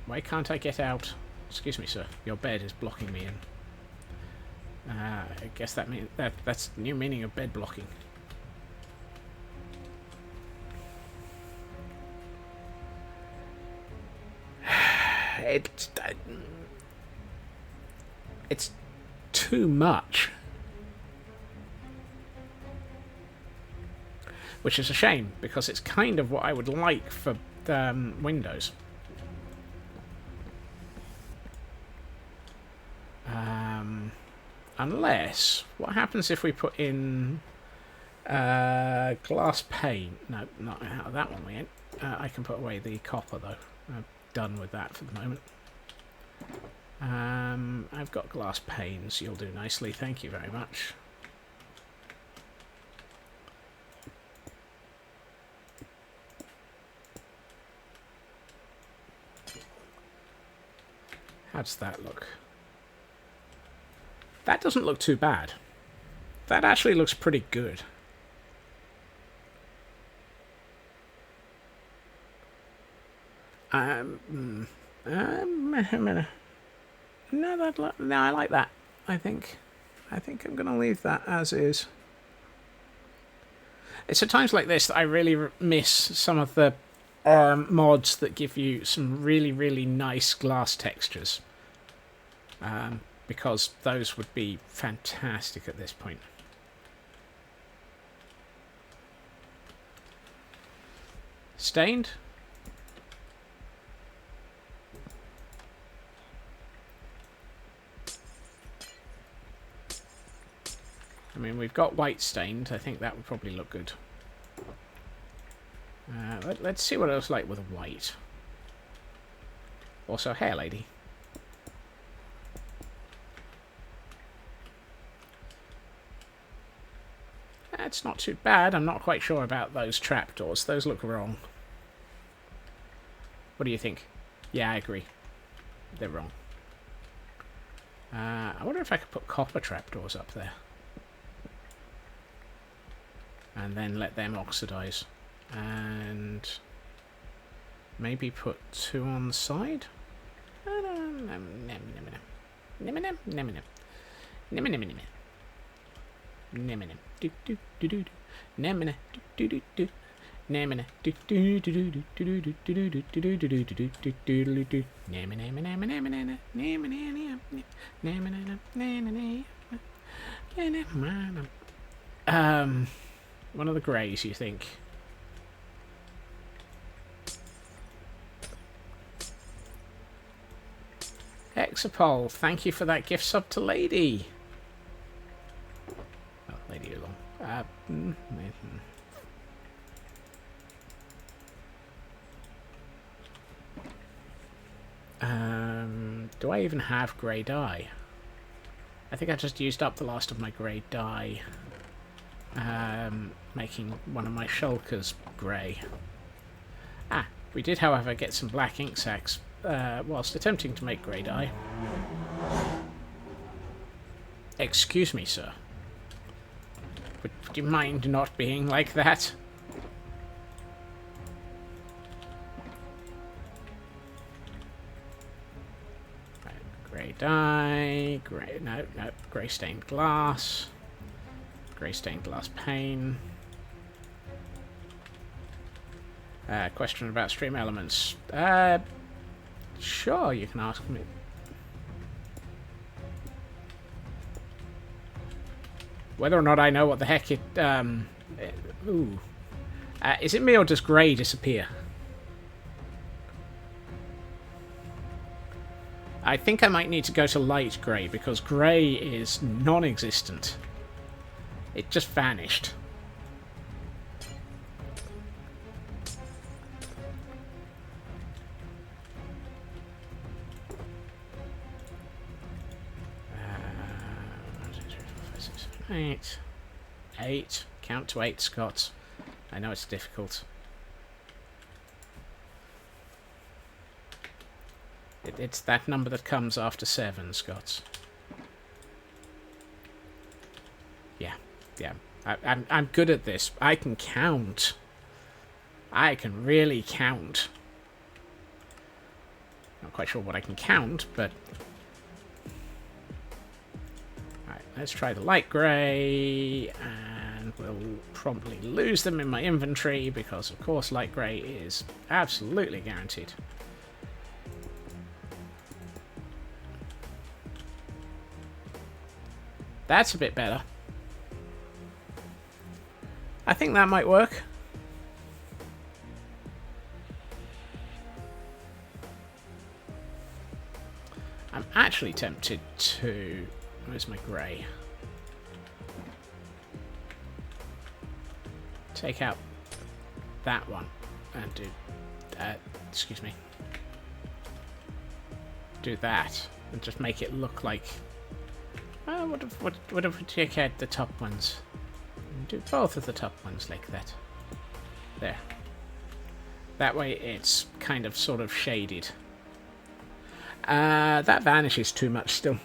Why can't I get out? Excuse me, sir. Your bed is blocking me in. I guess that means that's the new meaning of bed blocking. It's too much. Which is a shame, because it's kind of what I would like for Windows. Unless, what happens if we put in glass pane? No, not out of that one we ain't. I can put away the copper though. I'm done with that for the moment. I've got glass panes. You'll do nicely. Thank you very much. How does that look? That doesn't look too bad. That actually looks pretty good. No, I like that. I think I'm going to leave that as is. It's at times like this that I really miss some of the mods that give you some really, really nice glass textures. Because those would be fantastic at this point. Stained? I mean, we've got white stained. I think that would probably look good. Let's see what it looks like with white. Also, hair lady. That's not too bad. I'm not quite sure about those trapdoors. Those look wrong. What do you think? Yeah, I agree. They're wrong. I wonder if I could put copper trapdoors up there. And then let them oxidize. And maybe put two on the side? One of the greys, you think? Exapol, thank you for that gift sub to Lady. Oh, Lady Oolong. Do I even have grey dye? I think I just used up the last of my grey dye. Making one of my shulkers grey. Ah, we did, however, get some black ink sacs whilst attempting to make grey dye. Excuse me, sir. Would you mind not being like that? Grey dye, grey stained glass. Grey stained glass pane. Question about stream elements. Sure, you can ask me. Whether or not I know what the heck it... is it me or does grey disappear? I think I might need to go to light grey, because grey is non-existent. It just vanished. Eight. Count to 8, Scott. I know it's difficult. It's that number that comes after 7, Scott. Yeah. I'm good at this. I can count. I can really count. Not quite sure what I can count, but... Alright, let's try the light grey, and we'll probably lose them in my inventory, because of course light grey is absolutely guaranteed. That's a bit better. I think that might work. I'm actually tempted to... Where's my grey? Take out that one and do... excuse me. Do that and just make it look like... What if we take out the top ones? Do both of the top ones like that. There. That way it's kind of sort of shaded. That vanishes too much still.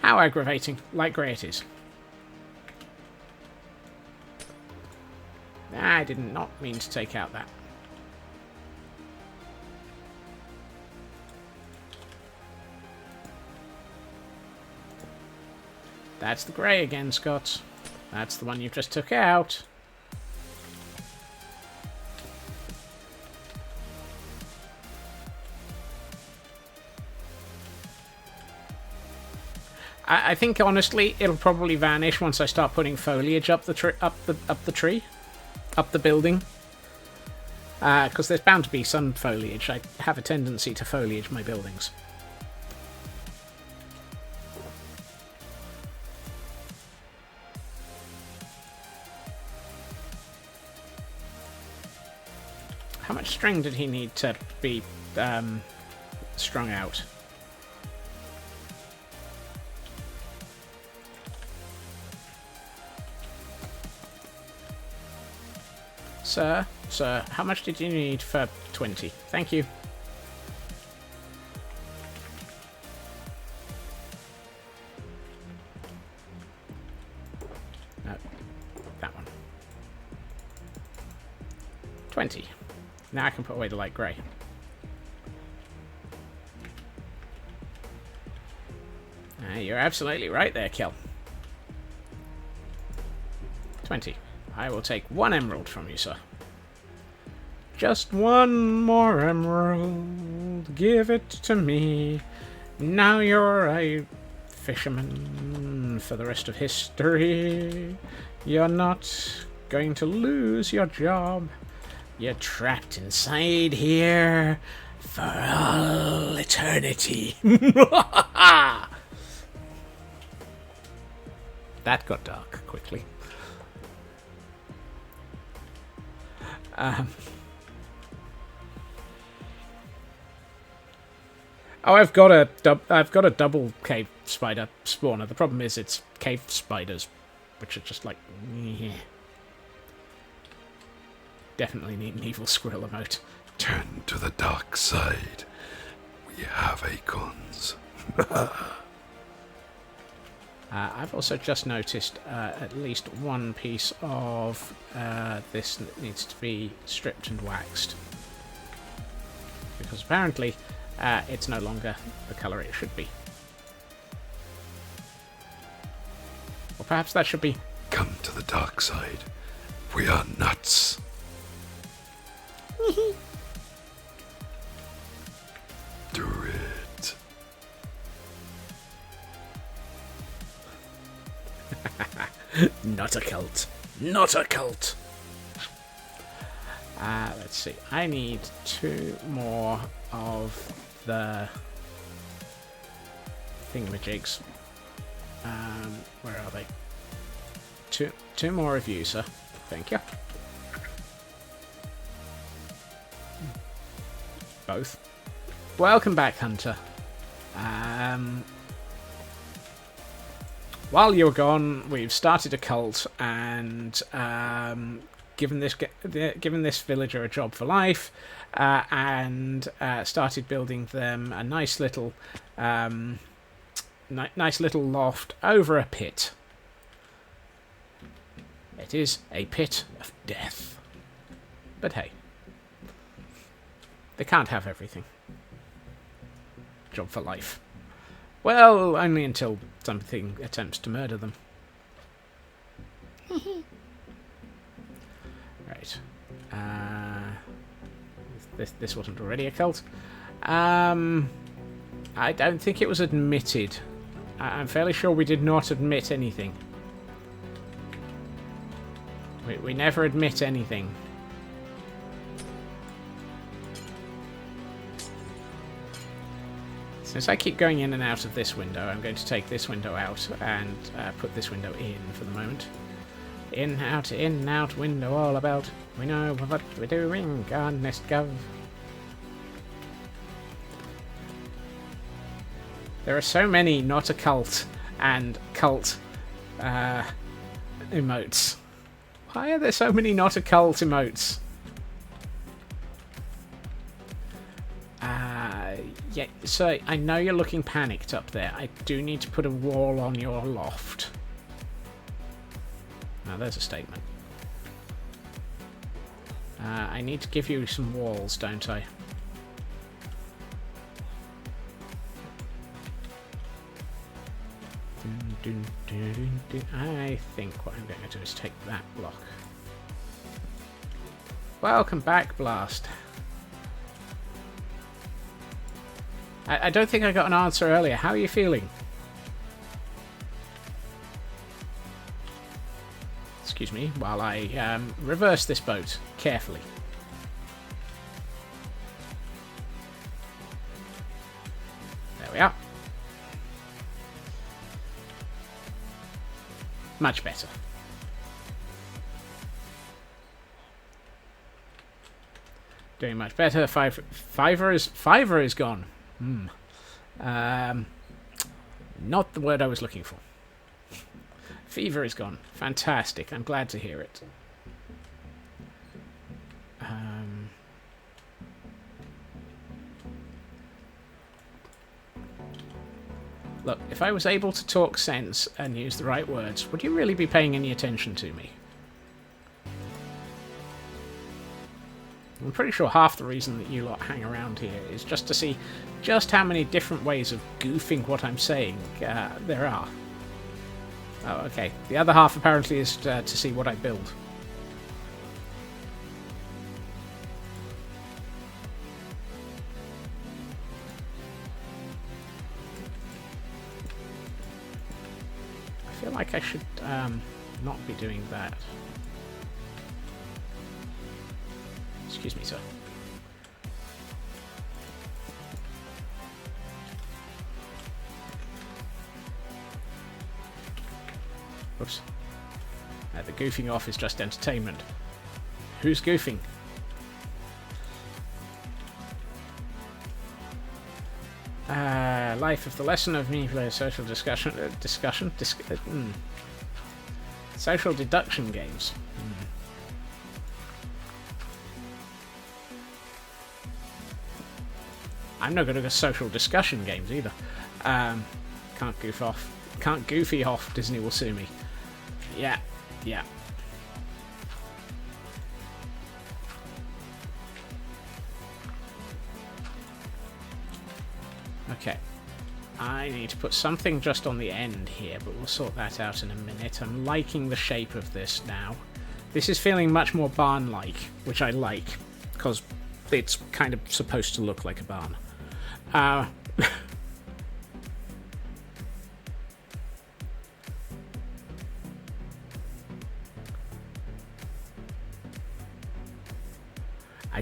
How aggravating. Light grey it is. I did not mean to take out that. That's the grey again, Scott. That's the one you just took out. I think honestly it'll probably vanish once I start putting foliage up the building. Because there's bound to be some foliage. I have a tendency to foliage my buildings. How much string did he need to be strung out? Sir, how much did you need for 20? Thank you. No, that one. 20. Now I can put away the light grey. You're absolutely right there, Kel. 20. I will take 1 emerald from you, sir. Just 1 more emerald. Give it to me. Now you're a fisherman for the rest of history. You're not going to lose your job. You're trapped inside here for all eternity. That got dark quickly. Oh, I've got a double cave spider spawner. The problem is it's cave spiders, which are just like... Yeah. Definitely need an evil squirrel emote. Turn to the dark side. We have acorns. I've also just noticed at least one piece of this that needs to be stripped and waxed. Because apparently it's no longer the colour it should be. Or perhaps that should be... Come to the dark side. We are nuts. Do it. Not a cult. Not a cult. Let's see. I need 2 more of the thingamajigs. Where are they? Two more of you, sir. Thank you. Both. Welcome back, Hunter. While you're gone, we've started a cult and given this villager a job for life, and started building them a nice little loft over a pit. It is a pit of death. But hey, they can't have everything. Job for life. Well, only until something attempts to murder them. Right. This wasn't already a cult. I don't think it was admitted. I'm fairly sure we did not admit anything. We never admit anything. Since I keep going in and out of this window, I'm going to take this window out and put this window in for the moment. In, out, window all about. We know what we're doing, honest gov. There are so many not a cult and cult emotes. Why are there so many not a cult emotes? Yeah, so I know you're looking panicked up there. I do need to put a wall on your loft. Now there's a statement. I need to give you some walls, don't I? I think what I'm going to do is take that block. Welcome back, Blast. I don't think I got an answer earlier. How are you feeling? Excuse me, while I reverse this boat carefully. There we are. Much better. Doing much better. Fiver is gone. Not the word I was looking for. Fever is gone. Fantastic. I'm glad to hear it. Look, if I was able to talk sense and use the right words, would you really be paying any attention to me? I'm pretty sure half the reason that you lot hang around here is just to see just how many different ways of goofing what I'm saying there are. Oh, okay. The other half apparently is to see what I build. I feel like I should not be doing that. Excuse me, sir. Oops. The goofing off is just entertainment. Who's goofing? Life of the lesson of meaningful social social deduction games. I'm not good at social discussion games either. Can't goof off. Can't goofy off. Disney will sue me. Yeah. Okay. I need to put something just on the end here, but we'll sort that out in a minute. I'm liking the shape of this now. This is feeling much more barn-like, which I like, because it's kind of supposed to look like a barn. I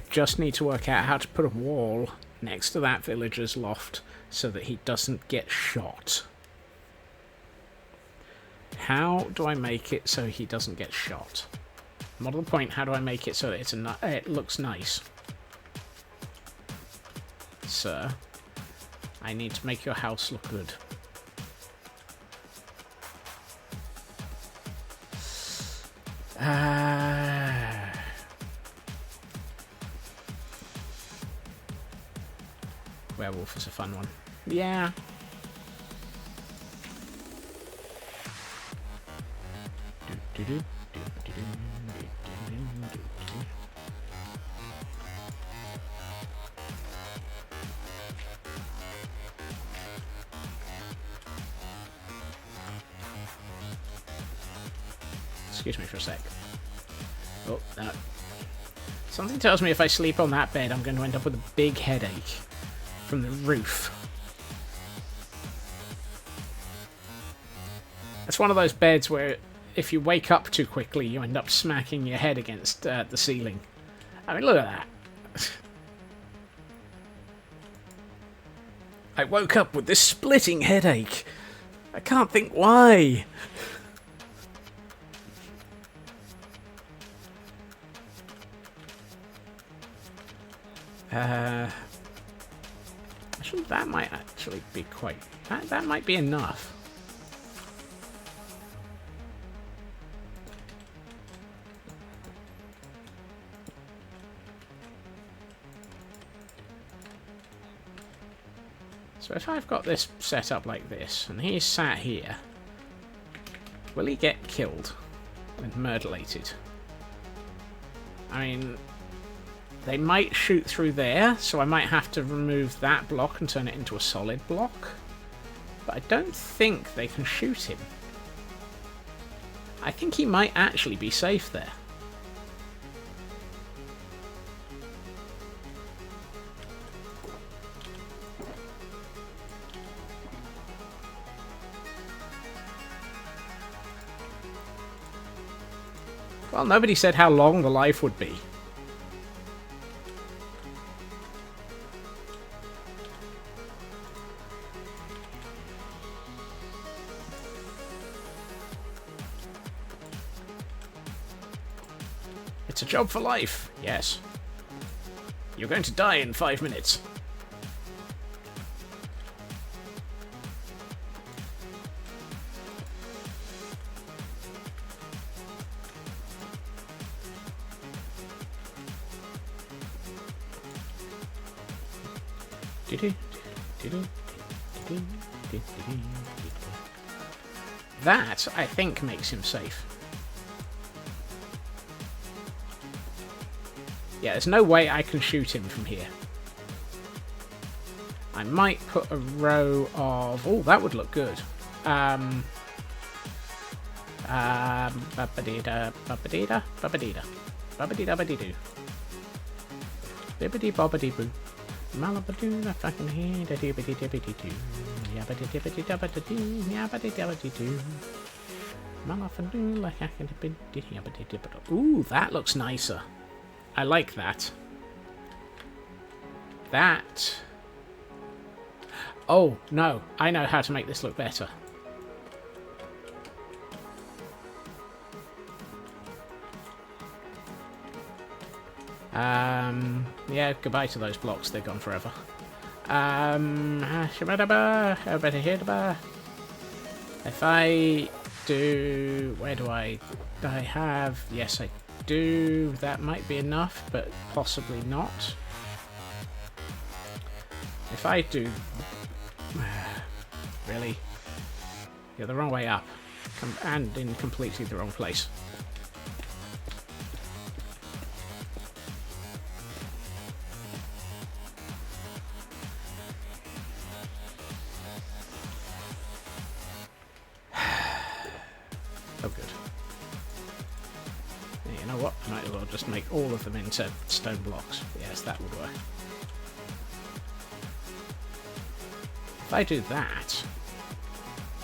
just need to work out how to put a wall next to that villager's loft so that he doesn't get shot. How do I make it so he doesn't get shot? Model point, how do I make it so that it looks nice? Sir, I need to make your house look good. Werewolf is a fun one. Yeah. Excuse me for a sec. Oh, no. Something tells me if I sleep on that bed, I'm going to end up with a big headache from the roof. It's one of those beds where if you wake up too quickly, you end up smacking your head against the ceiling. I mean, look at that. I woke up with this splitting headache. I can't think why. Actually, that might actually be quite... That might be enough. So if I've got this set up like this, and he's sat here, will he get killed and murderlated? I mean, they might shoot through there, so I might have to remove that block and turn it into a solid block. But I don't think they can shoot him. I think he might actually be safe there. Well, nobody said how long the life would be. It's a job for life, yes. You're going to die in 5 minutes. That, I think, makes him safe. Yeah, there's no way I can shoot him from here. I might put a row of... Oh, that would look good. Babadida, babadida, babadida. Babadida, babadidoo. Bibbidi bobbidi boo. Malabadoo, the fucking head, a dibbidi dibbidi doo. Yabbidi dibbidi dabbidi doo. Yabbidi dabbidi doo. Malafadoo, like I can dibbidi yabbidi dibbidi. Ooh, that looks nicer. I like that. That. Oh, no. I know how to make this look better. Yeah, goodbye to those blocks. They're gone forever. If I do... Where do I have... Yes, I do. That might be enough, but possibly not. If I do... Really? You're the wrong way up. And in completely the wrong place. Oh, good. Yeah, you know what? I might as well just make all of them into stone blocks. Yes, that would work. If I do that,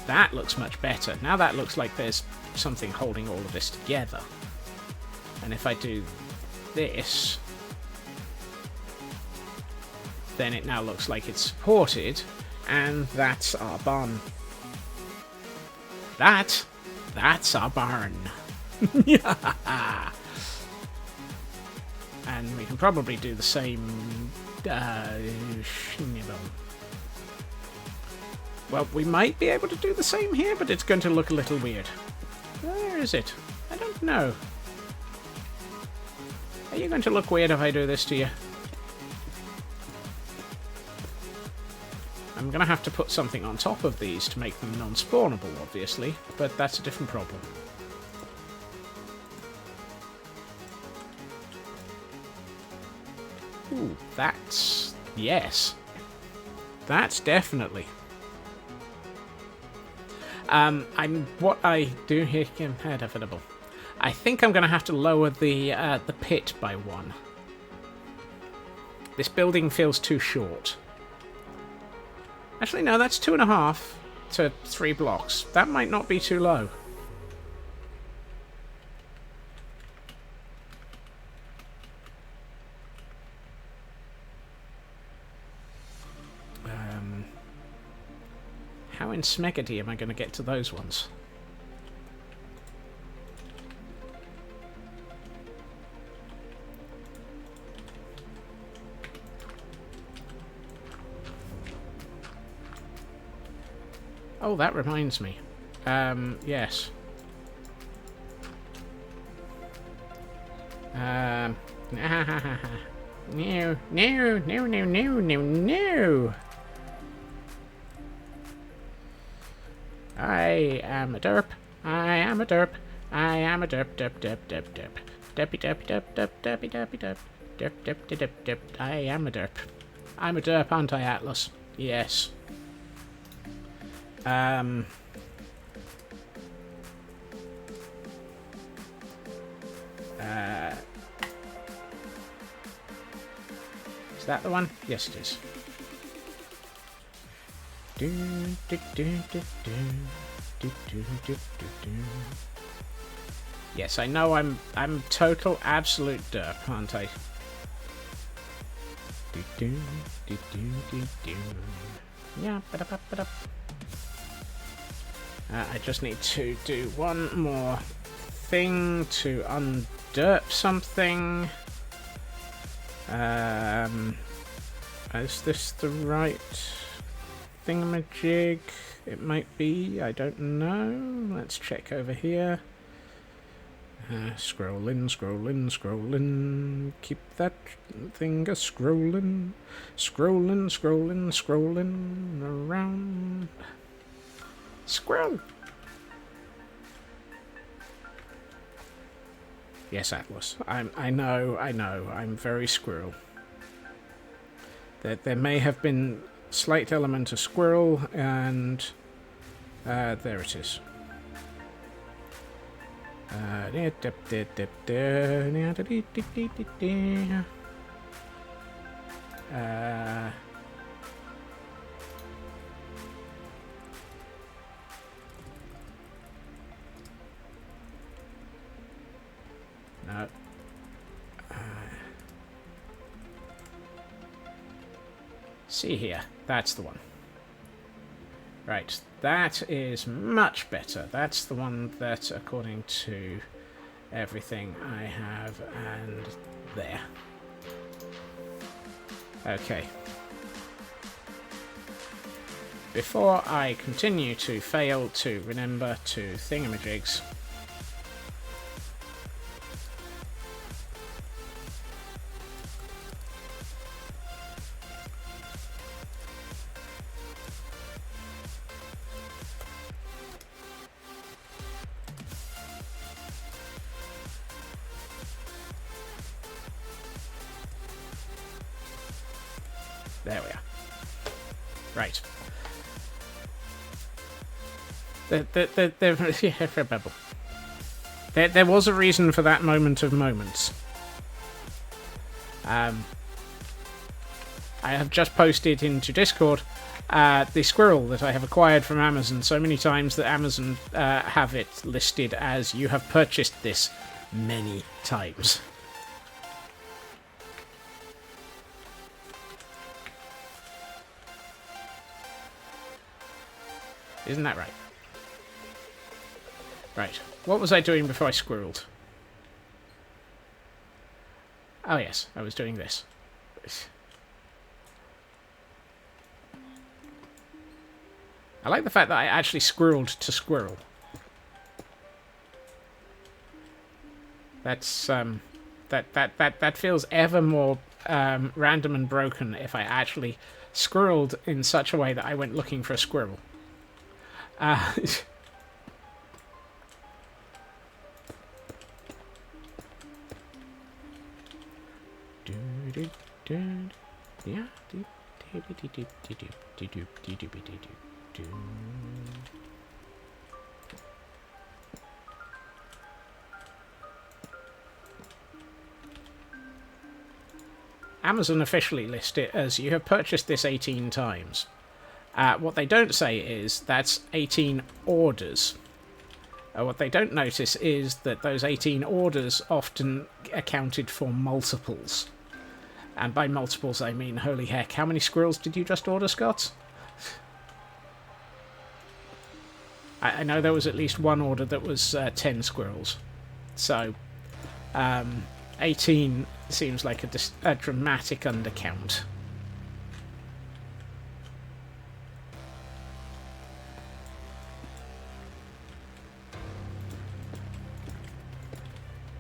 that looks much better. Now that looks like there's something holding all of this together. And if I do this, then it now looks like it's supported, and that's our barn. That's our barn. And we can probably do the same. Well, we might be able to do the same here, but it's going to look a little weird. Where is it? I don't know. Are you going to look weird if I do this to you? I'm going to have to put something on top of these to make them non-spawnable, obviously, but that's a different problem. Ooh, that's... yes. That's definitely... what I do here can inevitable. I think I'm going to have to lower the pit by 1. This building feels too short. Actually, no, that's 2.5 to 3 blocks. That might not be too low. How in Smegedy am I going to get to those ones? Oh, that reminds me. Yes. No, no, no, no, no, no, no. I am a derp. I am a derp. I am a derp, derp, derp, derp, derp. Derpy, derpy, derp, derp, derpy, derpy, derp. Derp, derp, derp, derp. I am a derp. I'm a derp, aren't I, Atlas? Yes. Is that the one? Yes, it is. Yes, I know I'm total absolute derp, aren't I? Yeah, ba-da-ba-ba-da. I just need to do one more thing to underp something. Is this the right thingamajig? It might be, I don't know. Let's check over here. Scroll in, scroll in, scroll in. Keep that thing a-scrolling. Scrolling, scrolling, scrolling around. Scroll! Yes, Atlas. I know. I'm very squirrel. There may have been slight element of squirrel, and there it is. No. See here, that's the one. Right, that is much better. That's the one that, according to everything I have, and there. Okay. Before I continue to fail to remember to thingamajigs, there we are. Right. There was a reason for that moment of moments. I have just posted into Discord the squirrel that I have acquired from Amazon so many times that Amazon have it listed as you have purchased this many times. Isn't that right? Right. What was I doing before I squirreled? Oh yes, I was doing this. I like the fact that I actually squirreled to squirrel. That's that feels ever more random and broken if I actually squirreled in such a way that I went looking for a squirrel. Yeah. Amazon officially list it as you have purchased this 18 times. What they don't say is that's 18 orders. What they don't notice is that those 18 orders often accounted for multiples. And by multiples I mean, holy heck, how many squirrels did you just order, Scott? I know there was at least one order that was 10 squirrels. So, 18 seems like a dramatic undercount.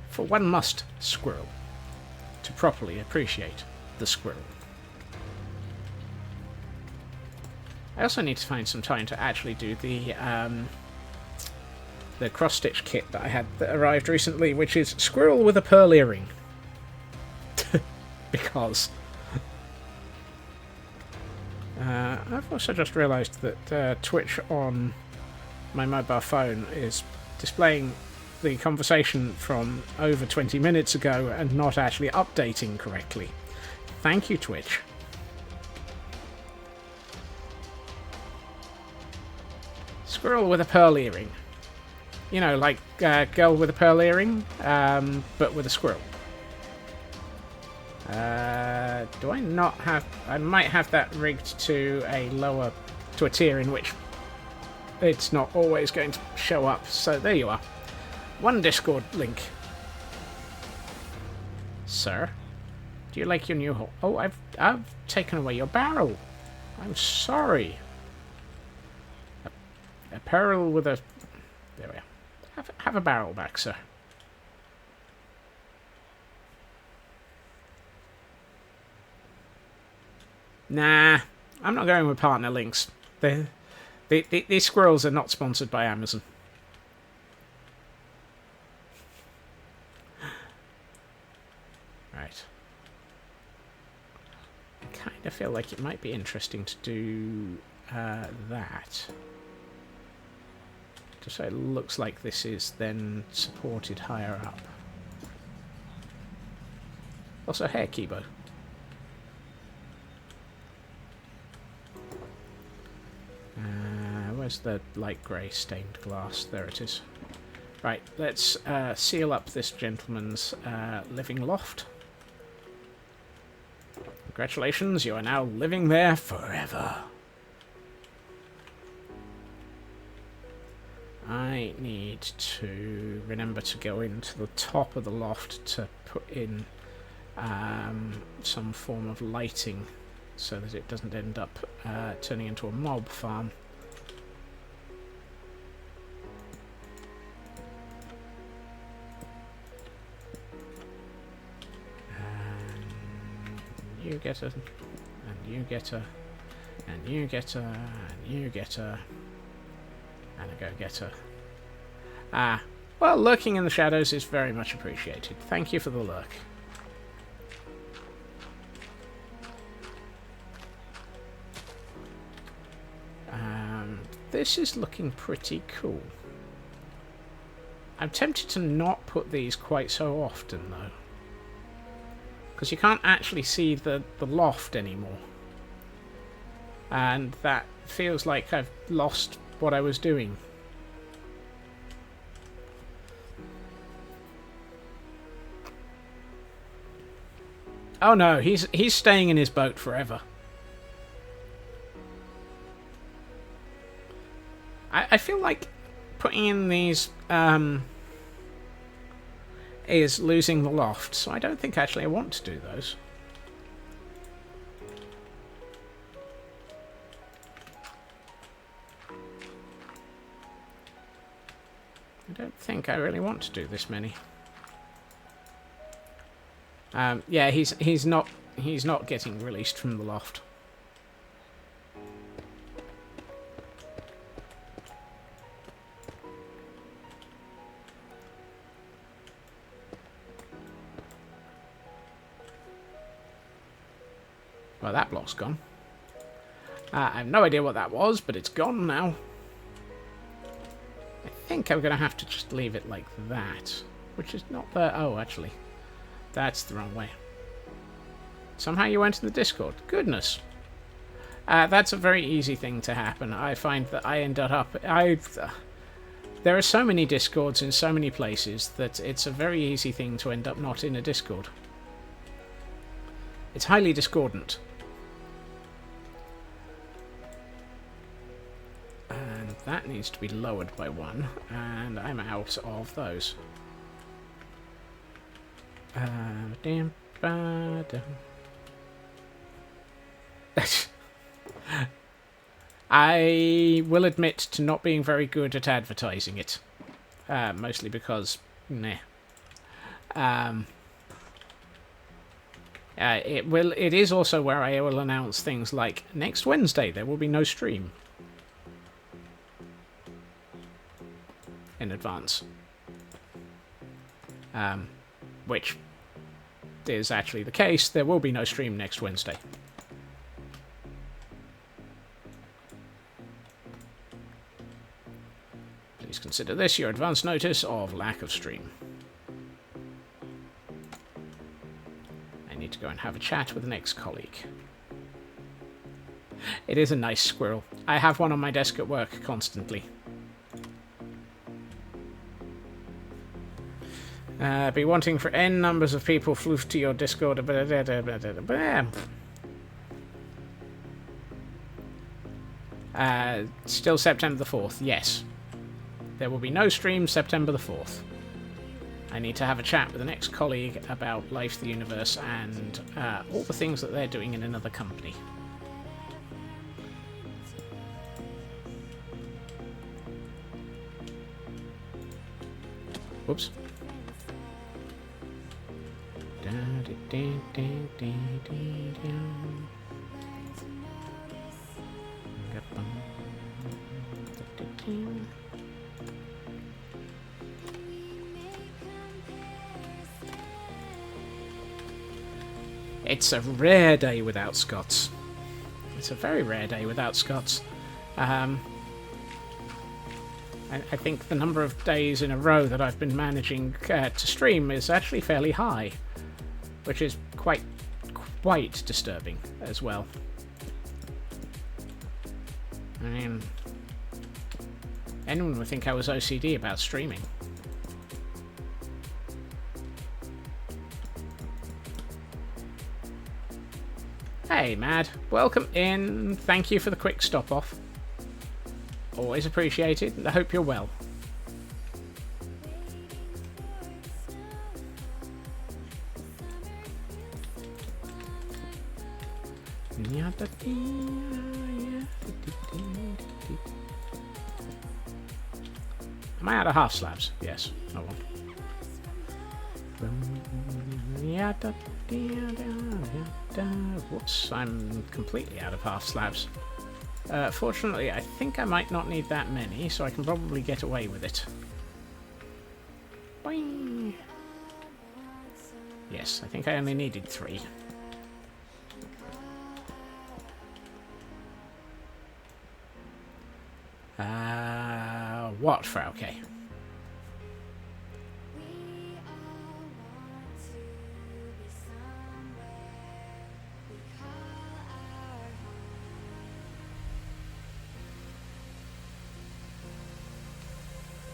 For one must squirrel to properly appreciate the squirrel. I also need to find some time to actually do the cross-stitch kit that I had that arrived recently, which is squirrel with a pearl earring. Because I've also just realised that Twitch on my mobile phone is displaying the conversation from over 20 minutes ago and not actually updating correctly. Thank you, Twitch. Squirrel with a pearl earring. You know, like girl with a pearl earring, but with a squirrel. Do I not have... I might have that rigged to a tier in which it's not always going to show up. So there you are. One Discord link. Sir, do you like your new hole? Oh, I've taken away your barrel. I'm sorry. A barrel with a... There we are. Have a barrel back, sir. Nah, I'm not going with partner links. These squirrels are not sponsored by Amazon. Right. I kind of feel like it might be interesting to do that. Just so it looks like this is then supported higher up. Also, hair keyboard. Where's the light grey stained glass? There it is. Right, let's seal up this gentleman's living loft. Congratulations, you are now living there forever. I need to remember to go into the top of the loft to put in some form of lighting so that it doesn't end up turning into a mob farm. You get a, and you get a, and you get a, and you get a, and a go-getter. Well, lurking in the shadows is very much appreciated. Thank you for the lurk. This is looking pretty cool. I'm tempted to not put these quite so often, though. Because you can't actually see the loft anymore. And that feels like I've lost what I was doing. Oh no, he's staying in his boat forever. I feel like putting in these is losing the loft, so I don't think actually I want to do those. I don't think I really want to do this many. Yeah, he's not getting released from the loft. Well, that block's gone. I have no idea what that was, but it's gone now. I think I'm going to have to just leave it like that. Which is not the... Oh, actually. That's the wrong way. Somehow you went to the Discord. Goodness. That's a very easy thing to happen. I find that I end up... there are so many Discords in so many places that it's a very easy thing to end up not in a Discord. It's highly discordant. And that needs to be lowered by 1, and I'm out of those. I will admit to not being very good at advertising it. Mostly because, meh. It is also where I will announce things like, next Wednesday there will be no stream. In advance. Which is actually the case. There will be no stream next Wednesday. Please consider this your advance notice of lack of stream. I need to go and have a chat with an ex-colleague. It is a nice squirrel. I have one on my desk at work constantly. Be wanting for n numbers of people floof to your Discord. Still September the 4th, yes. There will be no stream September the 4th. I need to have a chat with an ex-colleague about Life, the Universe, and all the things that they're doing in another company. Whoops. It's a rare day without Scots. It's a very rare day without Scots. I think the number of days in a row that I've been managing to stream is actually fairly high, which is quite disturbing as well. I mean, anyone would think I was OCD about streaming. Hey, Mad. Welcome in. Thank you for the quick stop-off. Always appreciated, and I hope you're well. Am I out of half slabs? Yes. Oh well. Whoops, I'm completely out of half slabs. Fortunately, I think I might not need that many, so I can probably get away with it. Boing. Yes, I think I only needed 3. What, Frauke?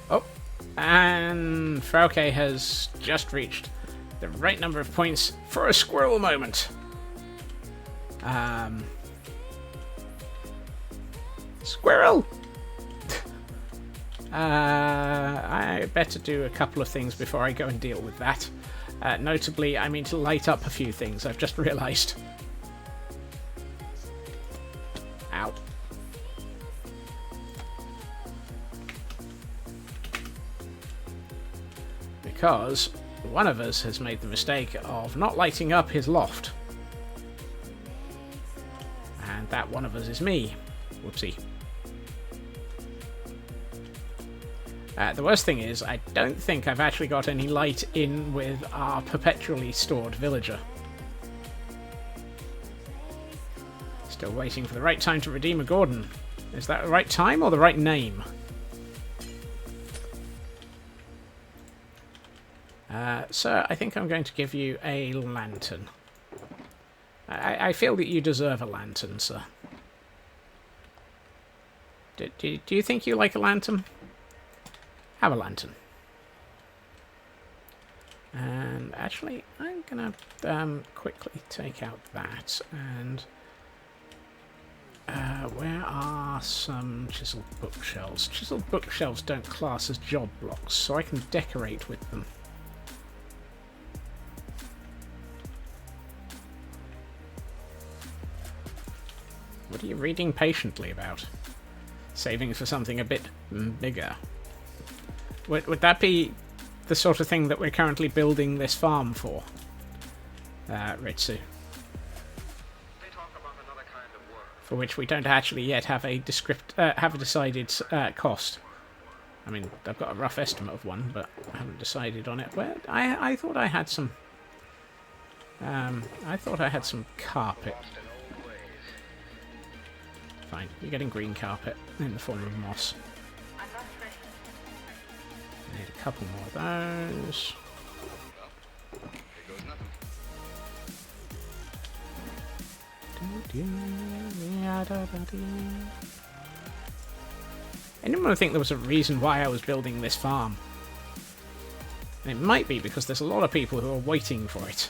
Oh, and Frauke has just reached the right number of points for a squirrel moment. Squirrel! I better do a couple of things before I go and deal with that. Notably, I mean to light up a few things, I've just realised. Ow. Because one of us has made the mistake of not lighting up his loft. And that one of us is me. Whoopsie. The worst thing is, I don't think I've actually got any light in with our perpetually stored villager. Still waiting for the right time to redeem a Gordon. Is that the right time or the right name? Sir, I think I'm going to give you a lantern. I feel that you deserve a lantern, sir. Do you think you like a lantern? Have a lantern. And actually, I'm going to quickly take out that. And where are some chiseled bookshelves? Chiseled bookshelves don't class as job blocks, so I can decorate with them. What are you reading patiently about? Saving for something a bit bigger. Would that be the sort of thing that we're currently building this farm for? Ritsu. For which we don't actually yet have a decided cost. I mean, I've got a rough estimate of one, but I haven't decided on it. Where I thought I had some. I thought I had some carpet. Fine, you're getting green carpet in the form of moss. Need a couple more of those. Anyone would think there was a reason why I was building this farm. And it might be because there's a lot of people who are waiting for it.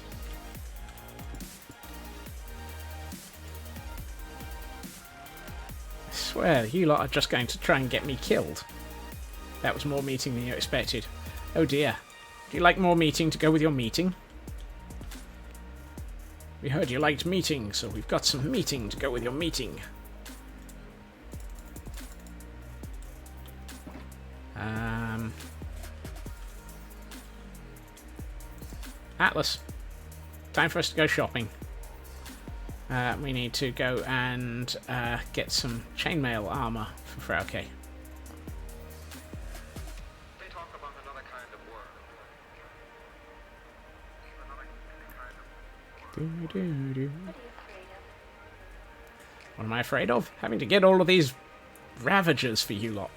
I swear, you lot are just going to try and get me killed. That was more meeting than you expected. Oh dear. Do you like more meeting to go with your meeting? We heard you liked meeting, so we've got some meeting to go with your meeting. Atlas. Time for us to go shopping. We need to go and get some chainmail armor for Frau K. What am I afraid of? Having to get all of these Ravagers for you lot.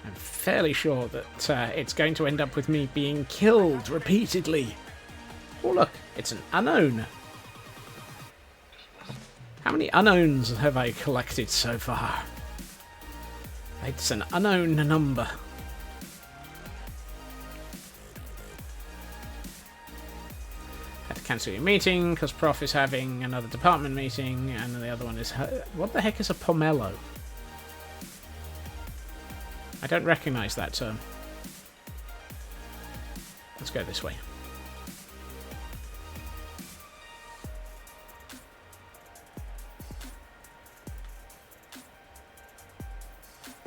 I'm fairly sure that it's going to end up with me being killed repeatedly. Oh look, it's an unknown. How many unknowns have I collected so far? It's an unknown number. Had to cancel your meeting because Prof is having another department meeting, and the other one is... What the heck is a pomelo? I don't recognise that term. Let's go this way.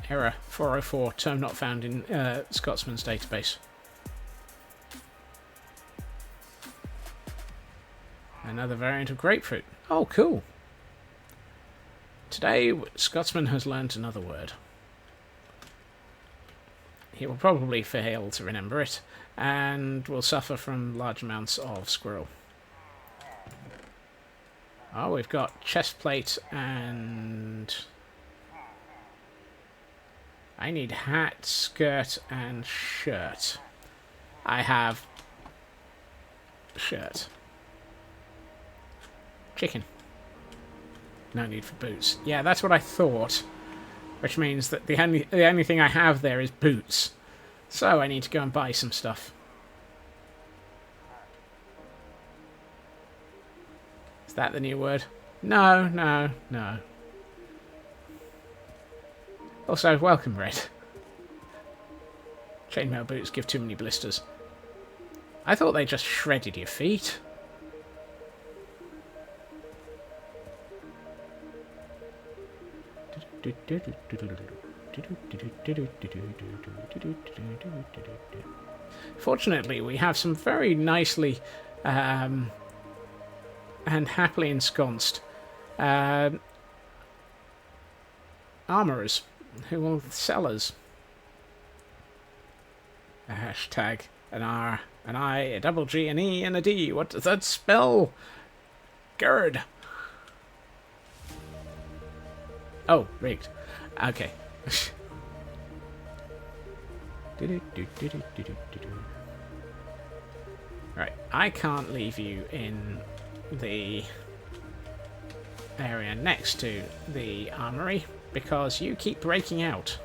Error 404, term not found in Scotsman's database. Another variant of grapefruit. Oh, cool. Today, Scotsman has learnt another word. He will probably fail to remember it, and will suffer from large amounts of squirrel. Oh, we've got chest plate and... I need hat, skirt, and shirt. I have... shirt. Chicken. No need for boots. Yeah, that's what I thought. Which means that the only thing I have there is boots. So I need to go and buy some stuff. Is that the new word? No, no, no. Also, welcome, Red. Chainmail boots give too many blisters. I thought they just shredded your feet. Fortunately, we have some very nicely and happily ensconced armourers who will sell us a hashtag, an R, an I, a double G, an E, and a D. What does that spell? Gerd. Oh, rigged. Okay. Right, I can't leave you in the area next to the armory because you keep breaking out.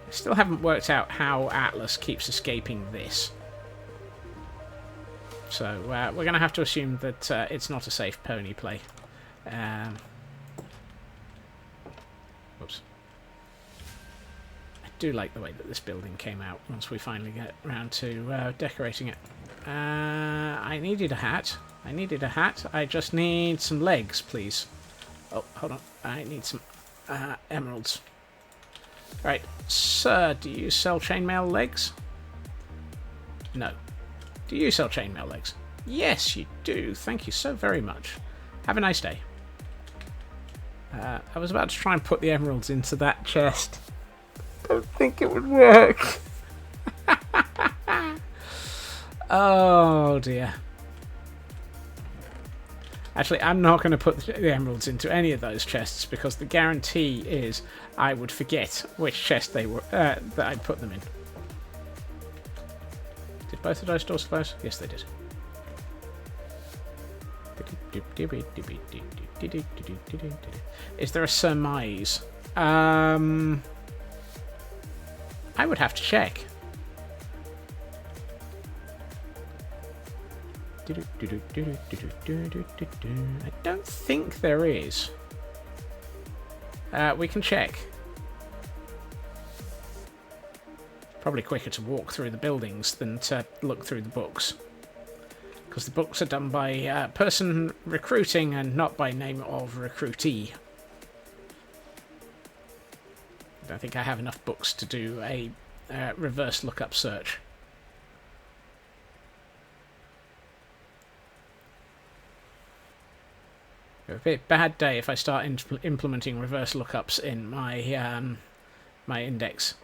I still haven't worked out how Atlas keeps escaping this. So we're going to have to assume that it's not a safe pony play. Whoops. I do like the way that this building came out once we finally get around to decorating it. I needed a hat. I just need some legs, please. Oh, hold on. I need some emeralds. Right, sir, do you sell chainmail legs? No. Do you sell chainmail legs? Yes, you do. Thank you so very much. Have a nice day. I was about to try and put the emeralds into that chest. Don't think it would work. Oh, dear. Actually, I'm not going to put the emeralds into any of those chests because the guarantee is I would forget which chest they were that I'd put them in. Did both of those doors close? Yes, they did. Is there a surmise? I would have to check. I don't think there is. We can check. Probably quicker to walk through the buildings than to look through the books. Because the books are done by person recruiting and not by name of recruitee. I don't think I have enough books to do a reverse lookup search. A bit bad day if I start implementing reverse lookups in my my index.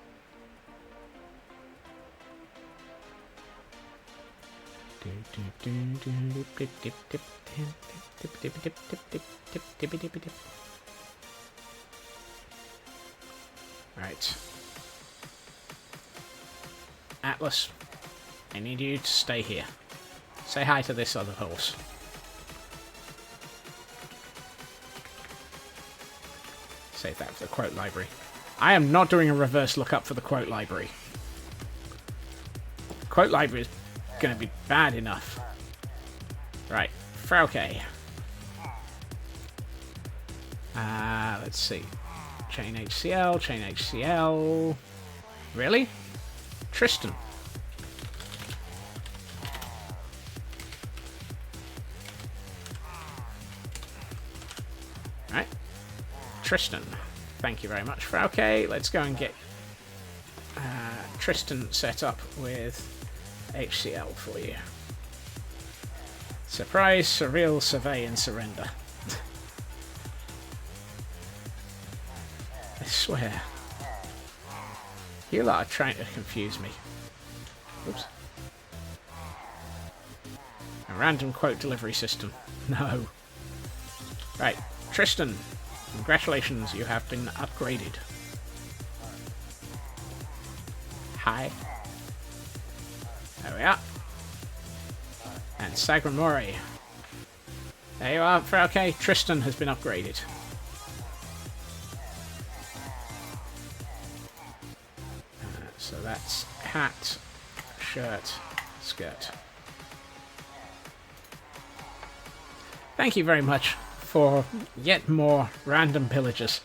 Right. Atlas, I need you to stay here. Say hi to this other horse. Save that for the quote library. I am not doing a reverse lookup for the quote library. Quote library is going to be bad enough. Right, Frauke. Let's see. Chain HCL. Really? Tristan. Right. Tristan. Thank you very much, Frauke. Let's go and get Tristan set up with HCL for you. Surprise, surreal, survey, and surrender. I swear. You lot are trying to confuse me. Oops. A random quote delivery system. No. Right, Tristan. Congratulations, you have been upgraded. Hi. There we are. And Sagramori. There you are, Frauke. Tristan has been upgraded. So that's hat, shirt, skirt. Thank you very much for yet more random pillagers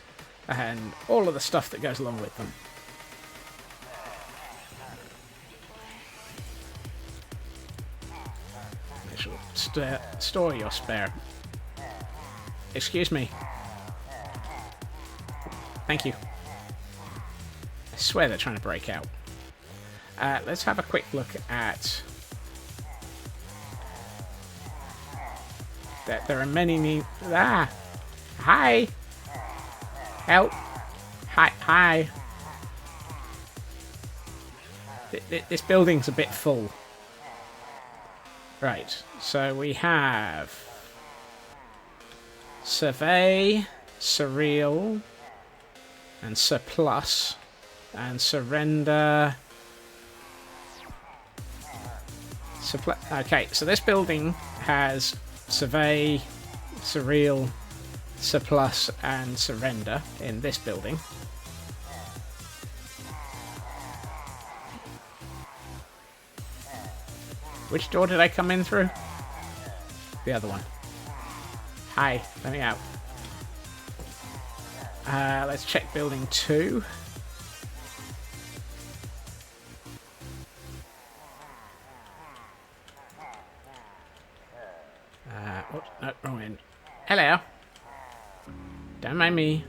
and all of the stuff that goes along with them. I shall store your spare. Excuse me. Thank you. I swear they're trying to break out. Let's have a quick look at... There are many new... Ah! Hi! Help! Hi! This building's a bit full. Right, so we have... Survey, Surreal, and Surplus, and Surrender... Okay, so this building has Survey, Surreal, Surplus, and Surrender in this building. Which door did I come in through? The other one. Hi, let me out. Let's check building 2. No, wrong end. Hello. Don't mind me.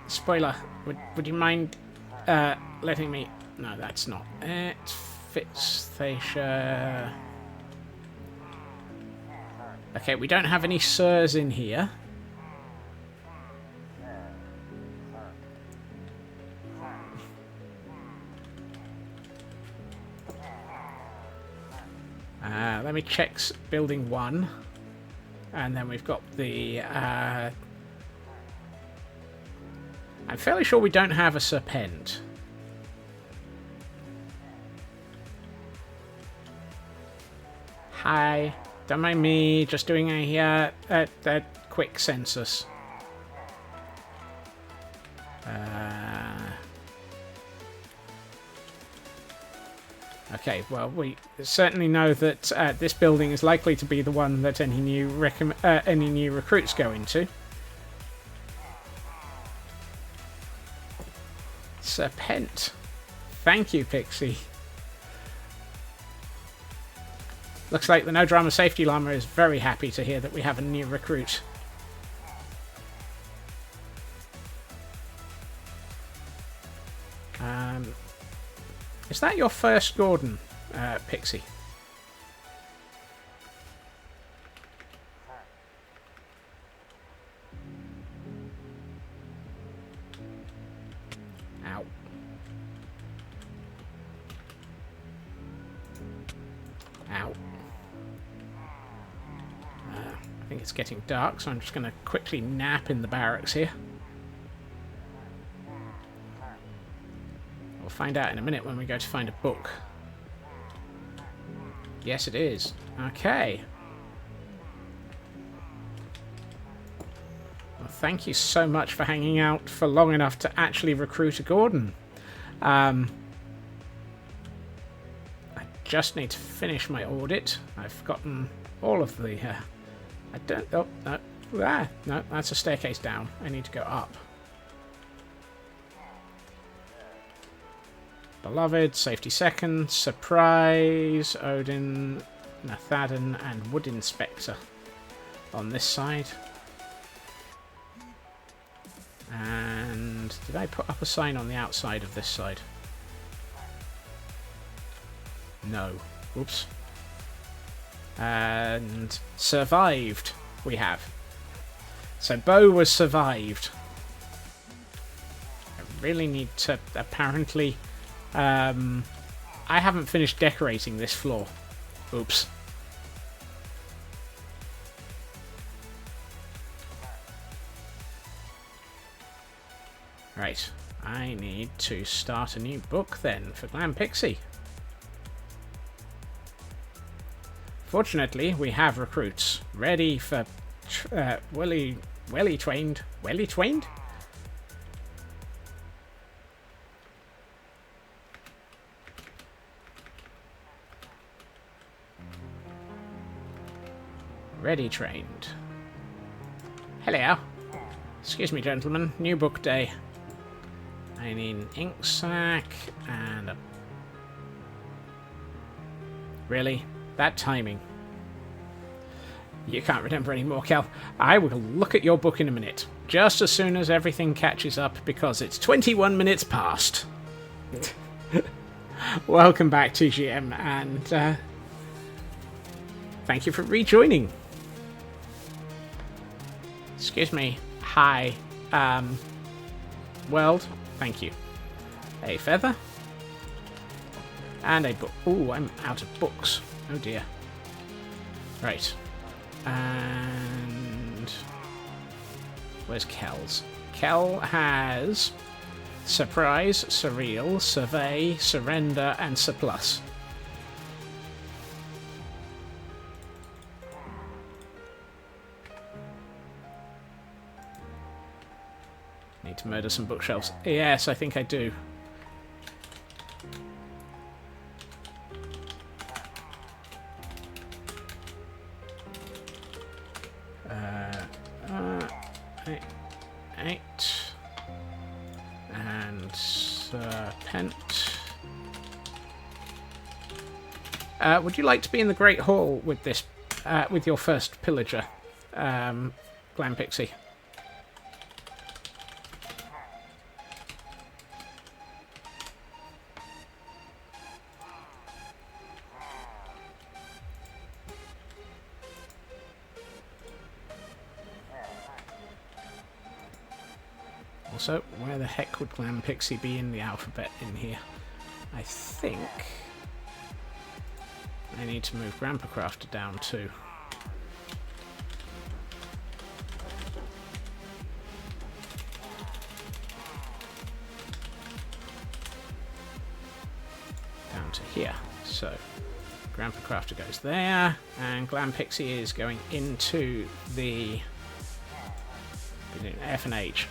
Spoiler. Would you mind letting me... No, that's not it. Fixation. Okay, we don't have any sirs in here. Let me check building 1. And then we've got the... I'm fairly sure we don't have a serpent. Hi. Don't mind me, just doing a quick census. Okay, well, we certainly know that this building is likely to be the one that any new recruits go into. Serpent. Thank you, Pixie. Looks like the No Drama Safety Llama is very happy to hear that we have a new recruit. Is that your first Gordon, Pixie? Ow. Ow. I think it's getting dark, so I'm just going to quickly nap in the barracks here. We'll find out in a minute when we go to find a book. Yes, it is. Okay. Well, thank you so much for hanging out for long enough to actually recruit a Gordon. I just need to finish my audit. I've gotten all of the... I don't... Oh, no. No, that's a staircase down. I need to go up. Beloved, Safety Second, Surprise, Odin, Nathaden, and Wood Inspector on this side. And did I put up a sign on the outside of this side? No. Oops. And survived we have. So Bo was survived. I really need to apparently... I haven't finished decorating this floor. Oops. Right. I need to start a new book then for Glam Pixie. Fortunately, we have recruits ready for welly trained. Welly trained? Ready trained. Hello. Excuse me, gentlemen. New book day. I need an ink sac and a... Really? That timing. You can't remember anymore, Cal. I will look at your book in a minute. Just as soon as everything catches up, because it's 21 minutes past. Welcome back, TGM, and thank you for rejoining. Excuse me. Hi. World. Thank you. A feather. And a book. Ooh, I'm out of books. Oh dear. Right. And... where's Kel's? Kel has... Surprise, Surreal, Survey, Surrender, and Surplus. Need to murder some bookshelves. Yes, I think I do. Eight. And Serpent. Would you like to be in the Great Hall with this, with your first pillager, Glam Pixie? Also, where the heck would Glam Pixie be in the alphabet in here? I think I need to move Grandpa Crafter down too. Down to here. So, Grandpa Crafter goes there, and Glam Pixie is going into the F and H.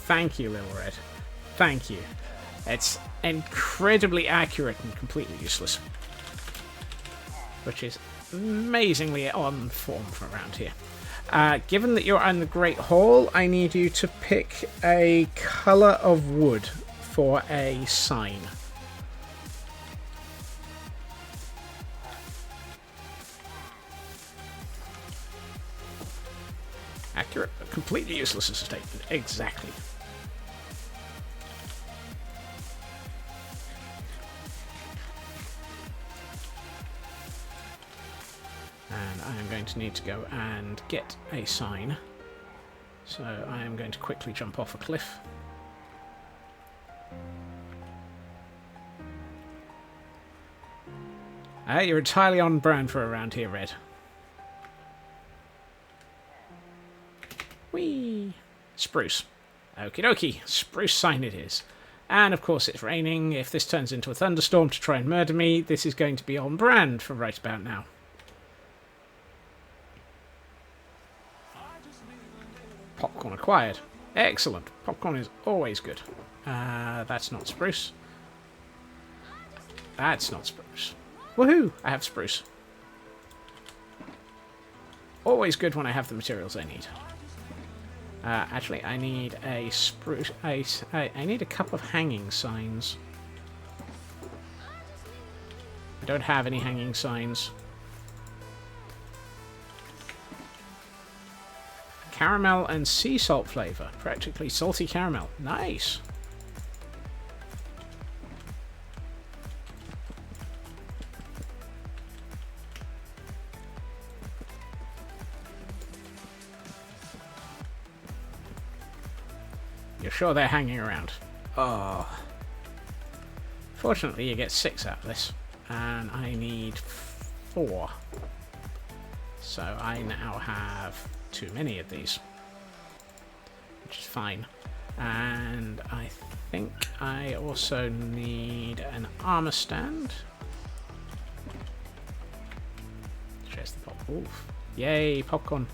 Thank you, Little Red. Thank you. It's incredibly accurate and completely useless. Which is amazingly on form for around here. Given that you're in the Great Hall, I need you to pick a colour of wood for a sign. Accurate, but completely useless as a statement. Exactly. And I am going to need to go and get a sign. So I am going to quickly jump off a cliff. You're entirely on brand for around here, Red. Whee! Spruce. Okie dokie. Spruce sign it is. And of course it's raining. If this turns into a thunderstorm to try and murder me, this is going to be on brand for right about now. Popcorn acquired. Excellent. Popcorn is always good. That's not spruce. That's not spruce. Woohoo! I have spruce. Always good when I have the materials I need. Actually, I need a spruce... I need a couple of hanging signs. I don't have any hanging signs. Caramel and sea salt flavour. Practically salty caramel. Nice. You're sure they're hanging around? Oh. Fortunately, you get 6 out of this. And I need 4. So I now have too many of these, which is fine. And I think I also need an armor stand. There's the pop. Oof. Yay, popcorn.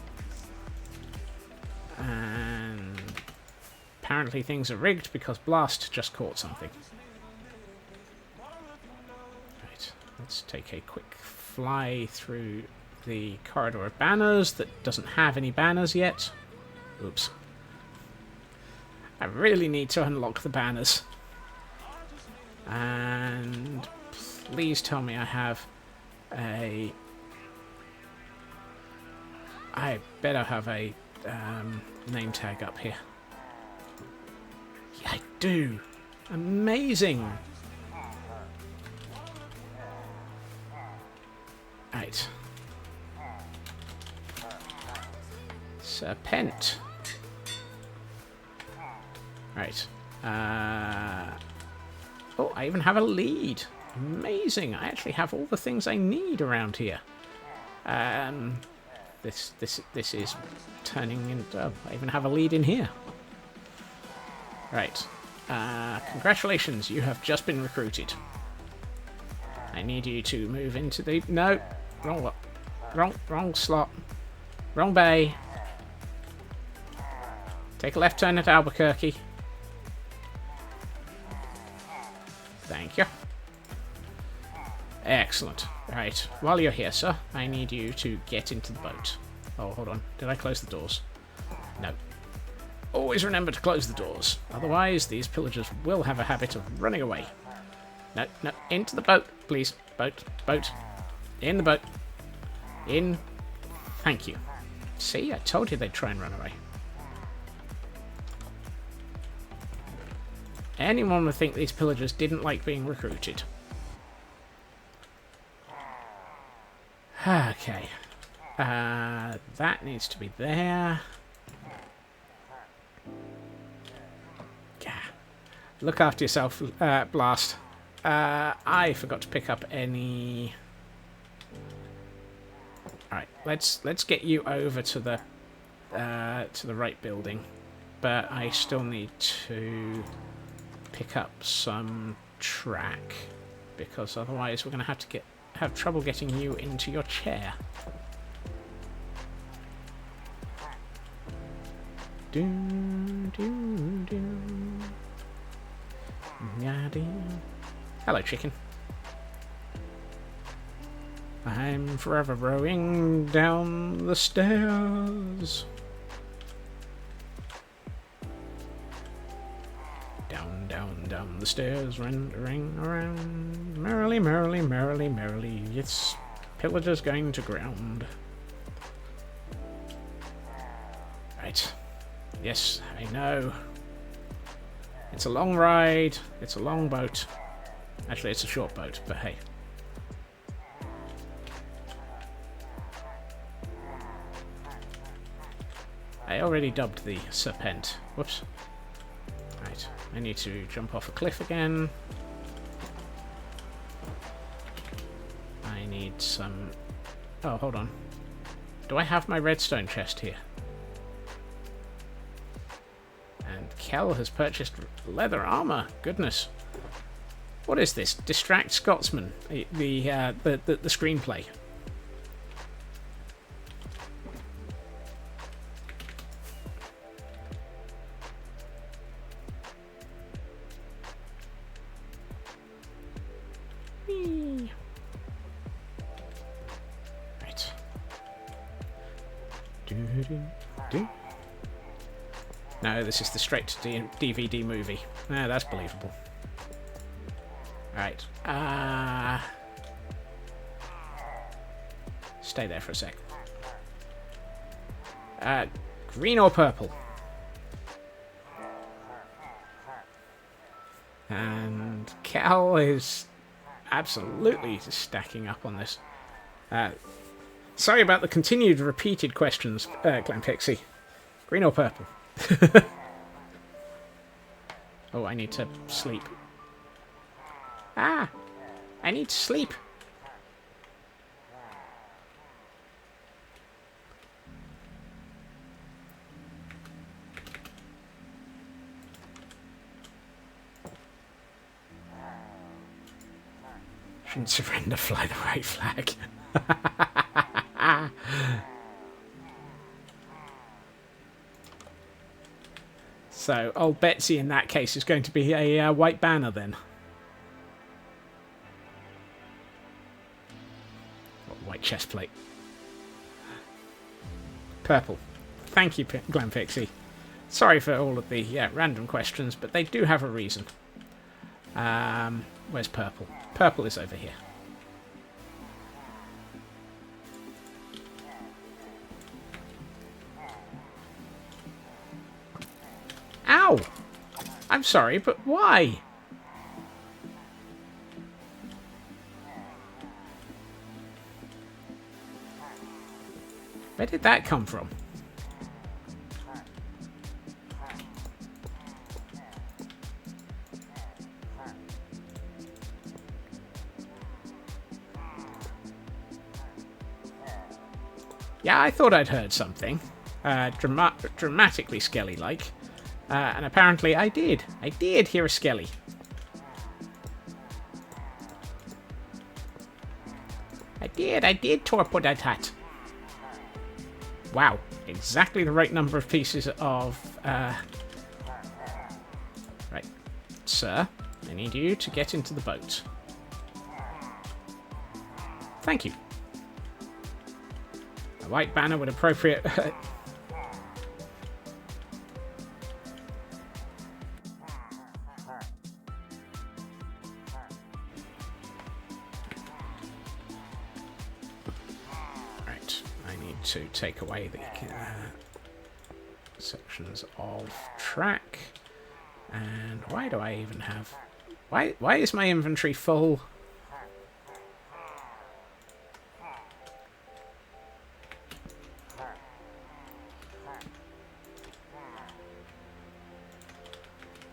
And apparently things are rigged because Blast just caught something. Right, let's take a quick fly through the corridor of banners that doesn't have any banners yet. Oops. I really need to unlock the banners. And please tell me I have a... I better have a name tag up here. Yeah, I do. Amazing. Right. Serpent. Right. Oh, I even have a lead. Amazing. I actually have all the things I need around here. This is turning into... Oh, I even have a lead in here. Right. Congratulations, you have just been recruited. I need you to move into the... No! Wrong slot. Wrong bay. Take a left turn at Albuquerque. Thank you. Excellent. Right, while you're here, sir, I need you to get into the boat. Oh, hold on. Did I close the doors? No. Always remember to close the doors. Otherwise, these pillagers will have a habit of running away. No, into the boat, please. Boat. In the boat. In. Thank you. See, I told you they'd try and run away. Anyone would think these pillagers didn't like being recruited. Okay. That needs to be there. Yeah. Look after yourself, Blast. I forgot to pick up any... Alright, let's get you over to the right building. But I still need to pick up some track, because otherwise we're going to have trouble getting you into your chair. Hello, chicken. I'm forever rowing down the stairs. Down the stairs, rendering around. Merrily, merrily, merrily, merrily. It's pillagers going to ground. Right. Yes, I know. It's a long ride. It's a long boat. Actually, it's a short boat, but hey. I already dubbed the Serpent. Whoops. Right, I need to jump off a cliff again. I need some... Oh, hold on. Do I have my redstone chest here? And Kel has purchased leather armor. Goodness. What is this? Distract Scotsman. The screenplay. Right. No, this is the straight to DVD movie. Ah, that's believable. Right. Stay there for a sec. Green or purple? And Cal is absolutely stacking up on this. Sorry about the continued repeated questions, Glen Pixie. Green or purple? Oh, I need to sleep. I need to sleep. Shouldn't surrender, fly the white flag. So, old Betsy in that case is going to be a white banner then. Or white chest plate. Purple. Thank you, Glen Pixie. Sorry for all of the random questions, but they do have a reason. Where's purple? Purple is over here. Ow! I'm sorry, but why? Where did that come from? Yeah, I thought I'd heard something. Dramatically skelly-like. And apparently I did. I did hear a skelly. I did torpedo that hat. Wow, exactly the right number of pieces of... Right. Sir, I need you to get into the boat. Thank you. A white banner would appropriate... to take away the sections of track. And why do I even have... Why is my inventory full?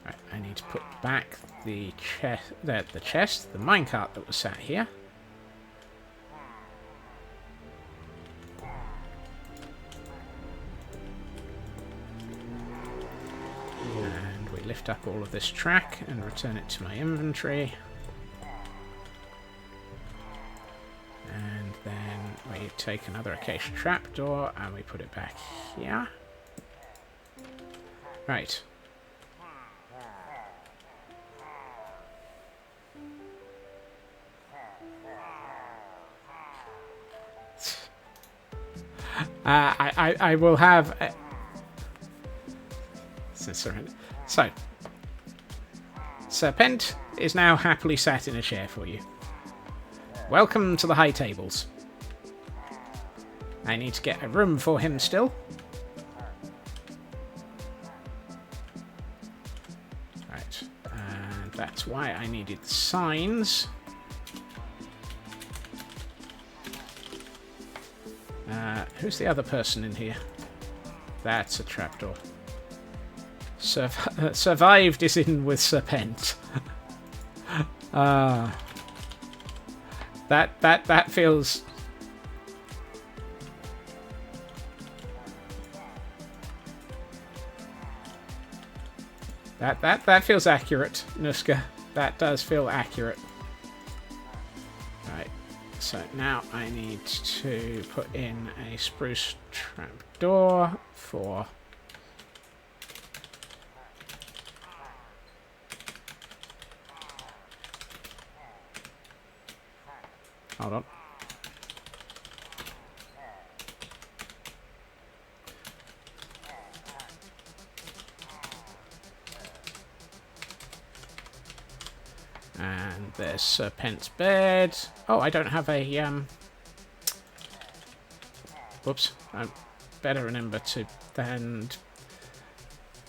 Right, I need to put back the chest, the minecart that was sat here. Lift up all of this track and return it to my inventory. And then we take another acacia trapdoor and we put it back here. Right. I will have... So, Serpent is now happily sat in a chair for you. Welcome to the high tables. I need to get a room for him still. Right, and that's why I needed signs. Who's the other person in here? That's a trapdoor. Survived is in with Serpent. That feels... That feels accurate, Nuska. That does feel accurate. Right. So now I need to put in a spruce trapdoor for... Hold on. And there's Serpent's bed. Oh, I don't have a, whoops. I'm better remember to... And...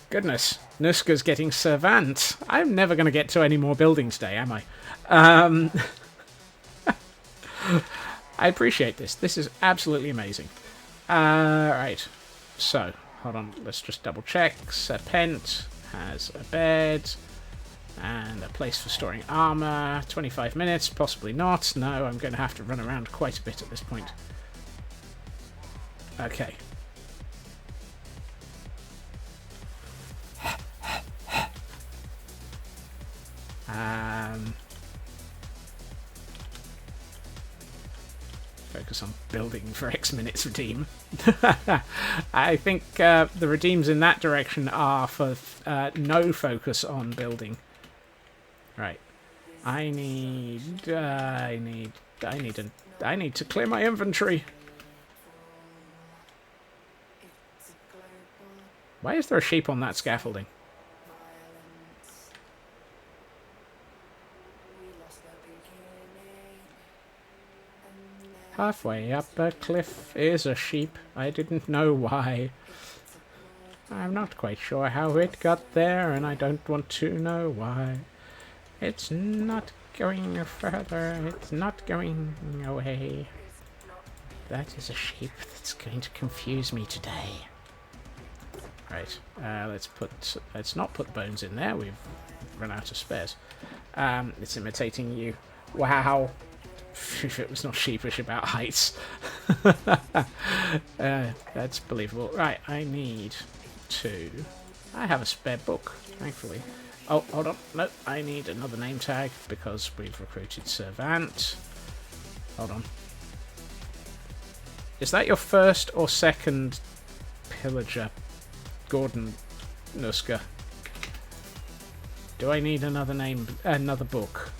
Goodness. Nuska's getting Servant. I'm never going to get to any more building today, am I? I appreciate this. This is absolutely amazing. Right. So, hold on. Let's just double check. Serpent has a bed and a place for storing armor. 25 minutes. Possibly not. No, I'm going to have to run around quite a bit at this point. Okay. Focus on building for X minutes redeem. I think the redeems in that direction are for no focus on building. Right. I need to clear my inventory. Why is there a sheep on that scaffolding? Halfway up a cliff is a sheep. I didn't know why. I'm not quite sure how it got there, and I don't want to know why. It's not going further. It's not going away. That is a sheep that's going to confuse me today. Right, let's not put bones in there. We've run out of spares. It's imitating you. Wow. If it was not sheepish about heights. That's believable. Right, I need to... I have a spare book, thankfully. Oh, hold on. No, I need another name tag because we've recruited Servant. Hold on. Is that your first or second pillager, Gordon Nuska? Do I need another name, another book?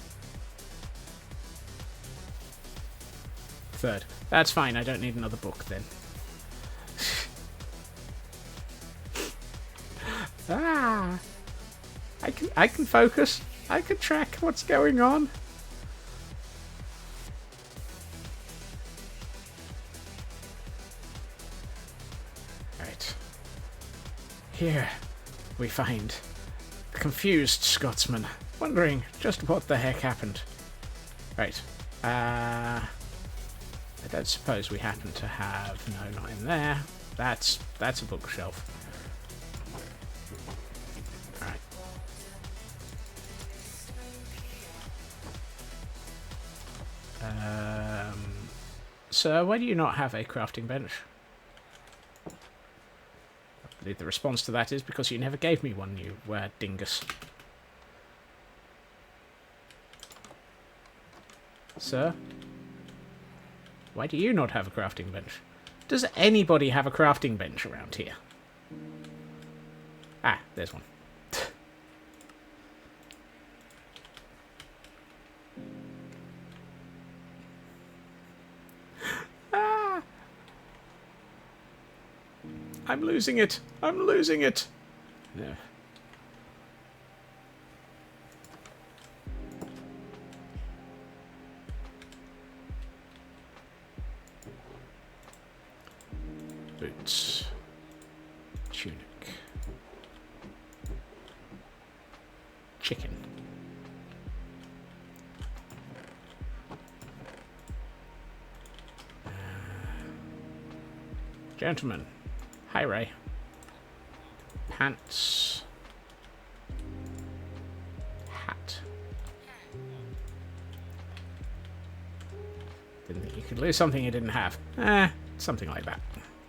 Third. That's fine, I don't need another book then. Ah! I can focus. I can track what's going on. Right. Here we find the confused Scotsman, wondering just what the heck happened. Right. I don't suppose we happen to have... No, not in there. That's a bookshelf. Alright. Sir, why do you not have a crafting bench? I believe the response to that is because you never gave me one, you dingus. Sir? Why do you not have a crafting bench? Does anybody have a crafting bench around here? Ah, there's one. Ah! I'm losing it. I'm losing it. Yeah. Boots. Tunic. Chicken. Gentlemen. Hi, Ray. Pants. Hat. Didn't think you could lose something you didn't have. Something like that.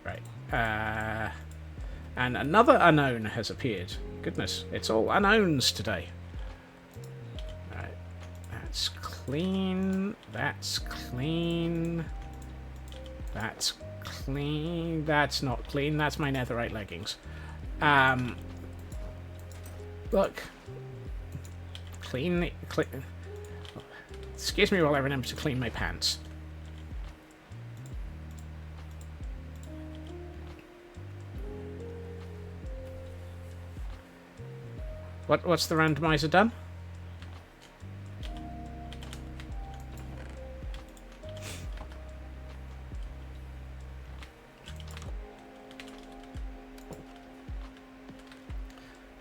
Right. And another unknown has appeared. Goodness, it's all unknowns today. Right. That's clean. That's clean. That's clean. That's not clean. That's my netherite leggings. Look. Clean. Excuse me while I remember to clean my pants. What's the randomizer done?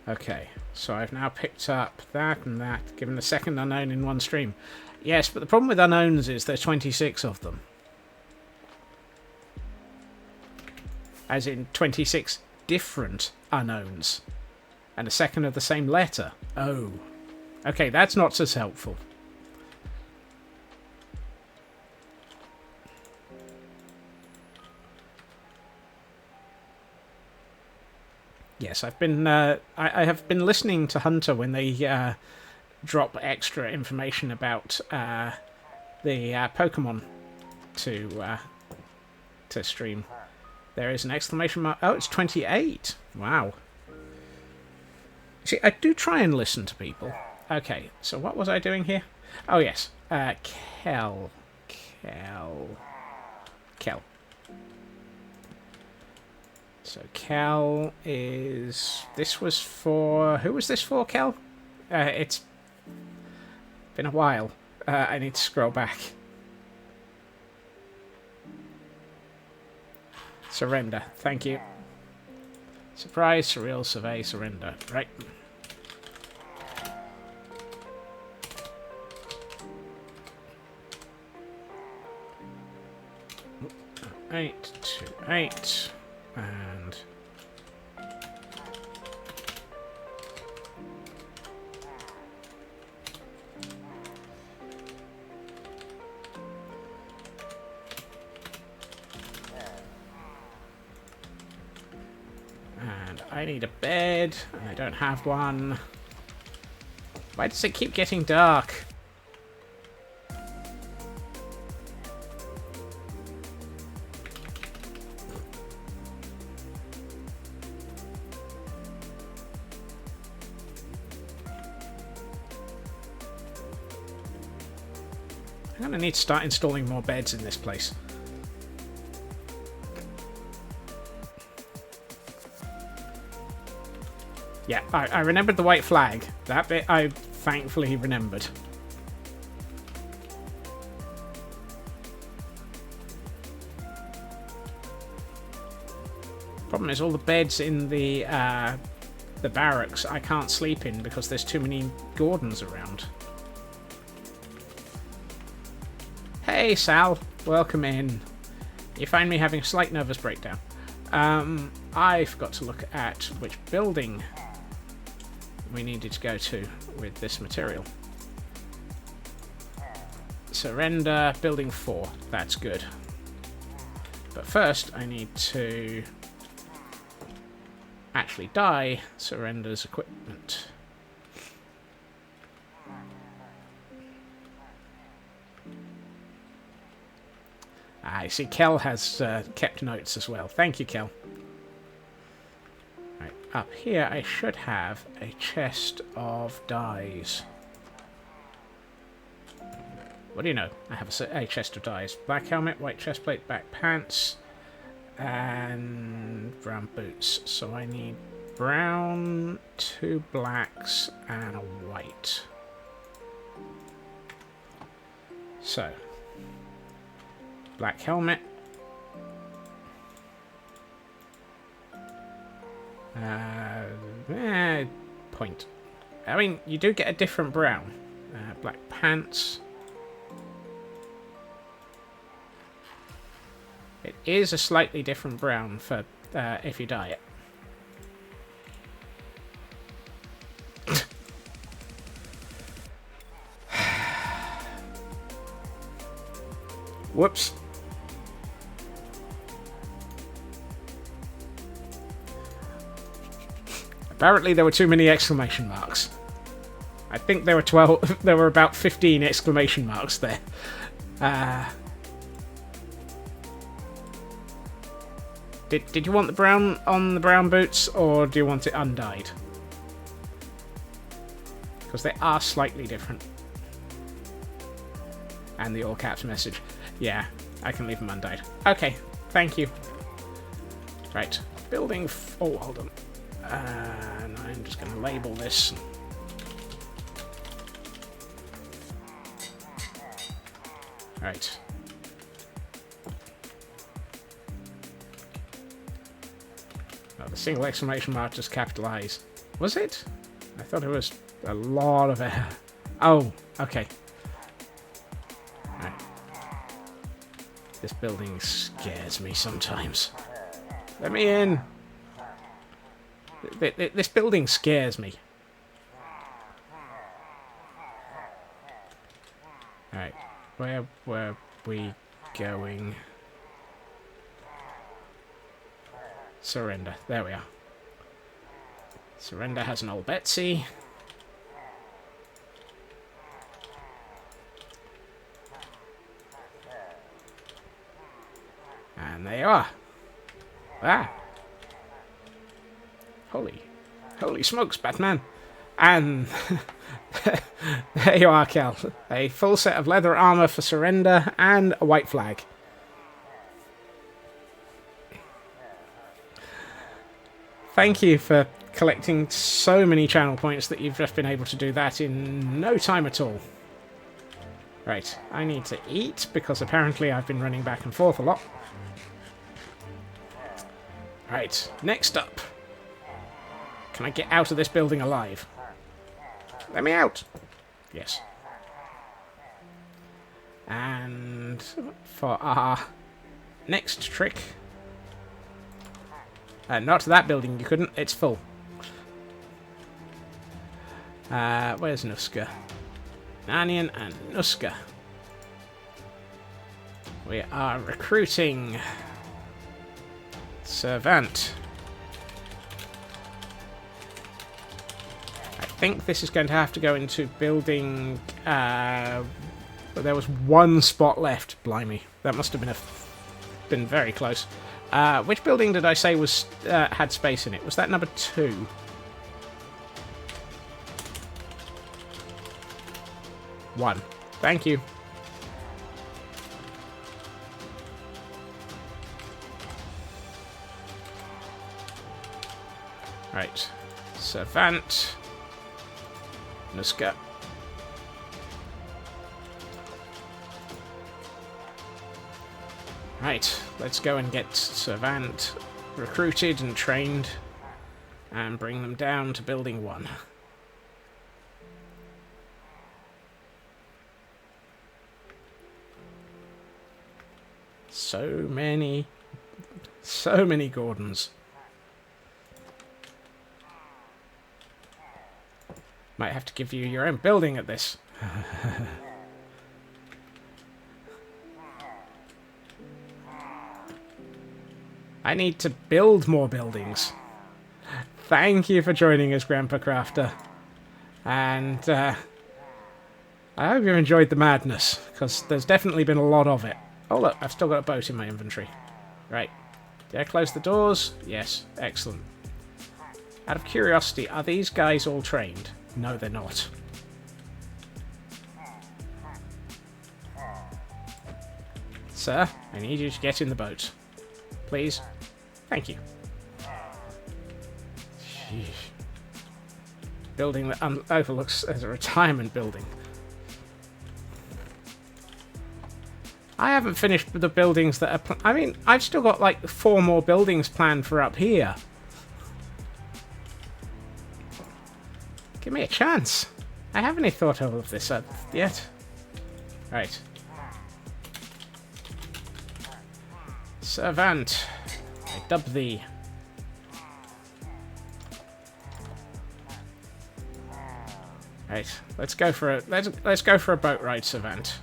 Okay, so I've now picked up that and that, given the second unknown in one stream. Yes, but the problem with unknowns is there's 26 of them. As in 26 different unknowns. And a second of the same letter. Oh. Okay, that's not as helpful. Yes, I've been. I have been listening to Hunter when they drop extra information about the Pokemon to stream. There is an exclamation mark. Oh, it's 28. Wow. See, I do try and listen to people. Okay, so what was I doing here? Oh, yes. Kel. So Cal is... This was for... Who was this for, Cal? It's been a while. I need to scroll back. Surrender. Thank you. Surprise, surreal, survey, surrender. Right. Eight, 2, 8, and I need a bed, and I don't have one. Why does it keep getting dark? I'm gonna need to start installing more beds in this place. Yeah, I remembered the white flag. That bit I thankfully remembered. Problem is, all the beds in the barracks I can't sleep in because there's too many Gordons around. Hey Sal, welcome in. You find me having a slight nervous breakdown. I forgot to look at which building we needed to go to with this material. Surrender, building 4. That's good. But first, I need to actually die surrenders equipment. I see Kel has kept notes as well. Thank you, Kel. Right, up here I should have a chest of dyes. What do you know? I have a chest of dyes. Black helmet, white chest plate, black pants, and brown boots. So I need brown, 2 blacks, and a white. So... black helmet. Point. I mean, you do get a different brown. Black pants. It is a slightly different brown for if you dye it. Whoops. Apparently there were too many exclamation marks. I think there were 12. There were about 15 exclamation marks there. Did you want the brown on the brown boots, or do you want it undyed? Because they are slightly different. And the all caps message. Yeah, I can leave them undyed. Okay, thank you. Right, building... oh, hold on. And I'm just going to label this. Right. Oh, the single exclamation mark just capitalized. Was it? I thought it was a lot of it. Oh, okay. Right. This building scares me sometimes. Let me in. This building scares me. Alright, where were we going? Surrender. There we are. Surrender has an old Betsy. And there you are. Ah. Holy smokes, Batman. And there you are, Cal. A full set of leather armor for surrender and a white flag. Thank you for collecting so many channel points that you've just been able to do that in no time at all. Right, I need to eat because apparently I've been running back and forth a lot. Right, next up. Can I get out of this building alive? Let me out! Yes. And for our next trick... not that building, you couldn't. It's full. Where's Nuska? Anion and Nuska. We are recruiting Servant. I think this is going to have to go into building... but there was one spot left. Blimey. That must have been very close. Which building did I say was had space in it? Was that number 2? One. Thank you. Right. Servant. Nuska. Right, let's go and get Servant recruited and trained and bring them down to building 1. So many Gordons. Might have to give you your own building at this. I need to build more buildings. Thank you for joining us, Grandpa Crafter. And I hope you've enjoyed the madness, because there's definitely been a lot of it. Oh look, I've still got a boat in my inventory. Right. Did I close the doors? Yes. Excellent. Out of curiosity, are these guys all trained? No, they're not. Sir, I need you to get in the boat. Please. Thank you. Sheesh. Building that overlooks as a retirement building. I haven't finished the buildings that are... I mean, I've still got like 4 more buildings planned for up here. Give me a chance. I haven't even thought of this yet. Right. Servant. I dub thee. Right. Let's go for a boat ride, Servant.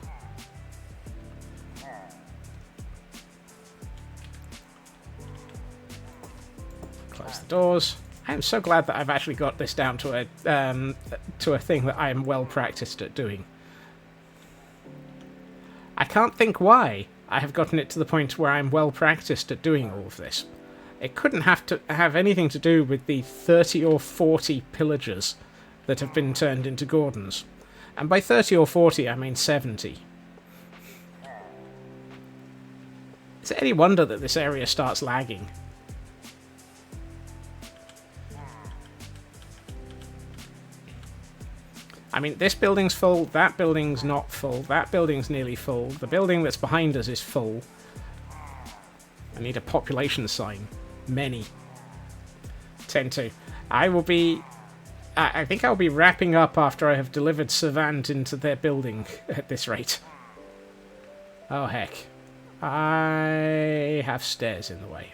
Close the doors. I am so glad that I've actually got this down to a thing that I am well practiced at doing. I can't think why I have gotten it to the point where I'm well practiced at doing all of this. It couldn't have anything to do with the 30 or 40 pillagers that have been turned into Gordons. And by 30 or 40, I mean 70. Is it any wonder that this area starts lagging? I mean, this building's full, that building's not full, that building's nearly full, the building that's behind us is full. I need a population sign. Many. 10-2. I will be... I think I'll be wrapping up after I have delivered Servant into their building at this rate. Oh, heck. I have stairs in the way.